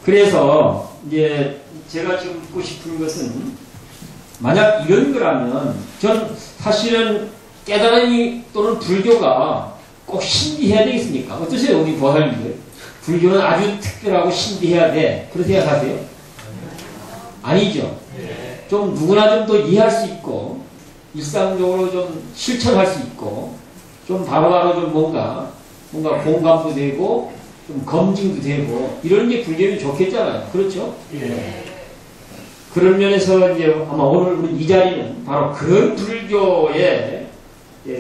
그래서 이제 제가 지금 묻고 싶은 것은 만약 이런 거라면 전 사실은 깨달음이 또는 불교가 꼭 신비해야 되겠습니까? 어떠세요? 우리 보살님들. 불교는 아주 특별하고 신비해야 돼. 그렇게 생각하세요? 아니죠. 좀 누구나 좀 더 이해할 수 있고 일상적으로 좀 실천할 수 있고 좀 바로바로 좀 뭔가 공감도 되고 좀 검증도 되고 이런 게 불교면 좋겠잖아요. 그렇죠? 예. 그런 면에서 이제 아마 오늘 우리 이 자리는 바로 그런 불교의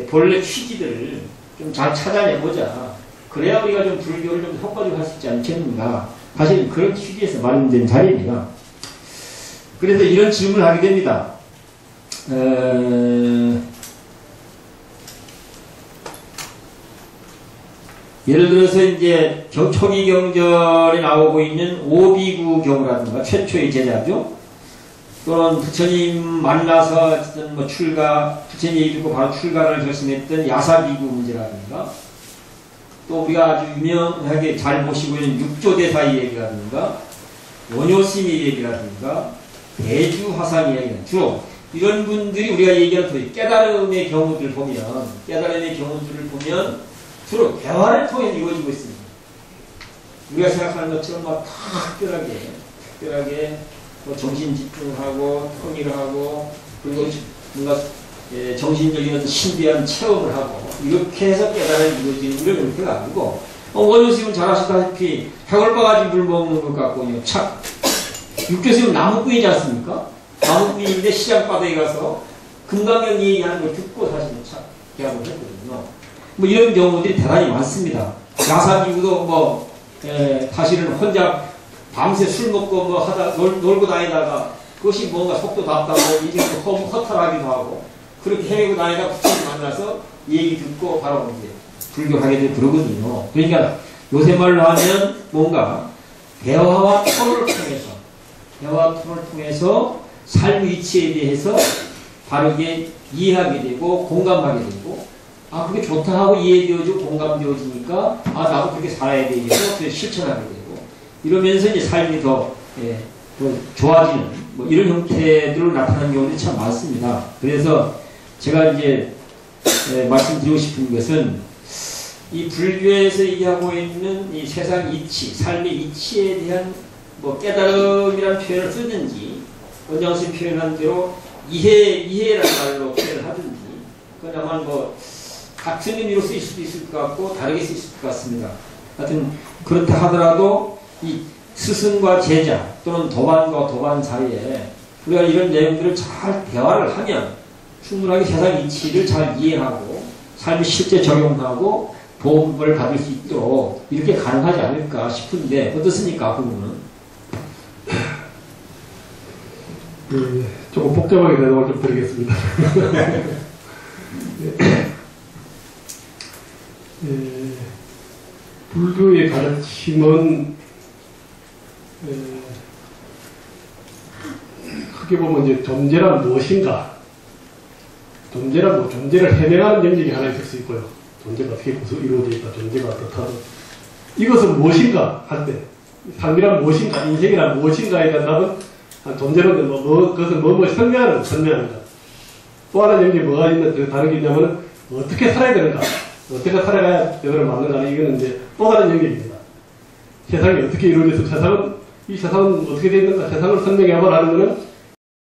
본래 취지들을 좀 잘 찾아내보자. 그래야 우리가 좀 불교를 좀 효과적으로 할 수 있지 않겠는가. 사실 그런 취지에서 마련된 자리입니다. 그래서 이런 질문을 하게 됩니다. 예를 들어서 이제 초기 경전에 나오고 있는 오비구 경우라든가 최초의 제자죠. 또는 부처님 만나서 뭐 부처님 얘기 듣고 바로 출가를 결심했던 야사비구 문제라든가, 또 우리가 아주 유명하게 잘 모시고 있는 육조대사의 얘기라든가, 원효스님의 얘기라든가, 대주화상 이야기, 주로 이런 분들이 우리가 얘기하는 깨달음의 경우들을 보면 주로 대화를 통해 이루어지고 있습니다. 우리가 생각하는 것처럼 막 특별하게 뭐 정신 집중하고 통일을 하고 그리고 뭔가 정신적인 신비한 체험을 하고 이렇게 해서 깨달음이 이루어지는 이런 형태가 아니고 원효스님은 잘 아시다시피 해골 바가지 물 먹는 것 같고요. 육조스님은 나무꾼이지 않습니까? 나무꾼인데 시장 바닥에 가서 금강경 얘기하는 걸 듣고 사실은 개합을 했거든요. 뭐 이런 경우들이 대단히 많습니다. 야사비구도 사실은 혼자 밤새 술 먹고 뭐 하다 놀고 다니다가 그것이 뭔가 속도 답답하고 이제 허탈하기도 하고 그렇게 헤매고 다니다가 부처님 만나서 얘기 듣고 바로 이제 불교하게 그러거든요. 그러니까 요새 말로 하면 뭔가 대화와 토론을 통해서 삶의 위치에 대해서 바르게 이해하게 되고 공감하게 되고 아 그게 좋다 하고 이해되어지고 공감되어지니까 아 나도 그렇게 살아야 되겠어 그래서 실천하게 되고 이러면서 이제 삶이 더 좋아지는 뭐 이런 형태들로 나타나는 경우들이 참 많습니다. 그래서 제가 이제 말씀드리고 싶은 것은 이 불교에서 얘기하고 있는 이 세상 이치, 삶의 이치에 대한 뭐 깨달음이라는 표현을 쓰든지 원장선생님 표현한 대로 이해라는 말로 표현을 하든지 그나마 뭐 같은 의미로 쓰일 수도 있을 것 같고 다르게 쓰일 수 있을 것 같습니다. 하여튼 그렇다 하더라도 이 스승과 제자 또는 도반과 도반 사이에 우리가 이런 내용들을 잘 대화를 하면 충분하게 세상 이치를 잘 이해하고 삶에 실제 적용하고 도움을 받을 수 있도록 이렇게 가능하지 않을까 싶은데 어떻습니까? 그 부분은? 조금 복잡하게 대답을 좀 드리겠습니다. 불교의 가르침은 크게 보면 이제 존재란 무엇인가, 존재란 뭐 존재를 해명하는 영역이 하나 있을 수 있고요. 존재가 어떻게 이루어져 있다, 존재가 어떻다. 이것은 무엇인가 할 때, 삶이란 무엇인가, 인생이란 무엇인가에 대한 답은 존재는 그것은 뭐뭐 설명합니다. 또 하나 영역이 뭐가 있는 다른 게 있냐면 어떻게 살아야 되는가, 어떻게 살아가야 제대로 맞는가, 이거는 이제 또 다른 영역입니다. 세상이 어떻게 이루어져서 이 세상은 어떻게 되어 있는가, 세상을 설명해야만 하는 것은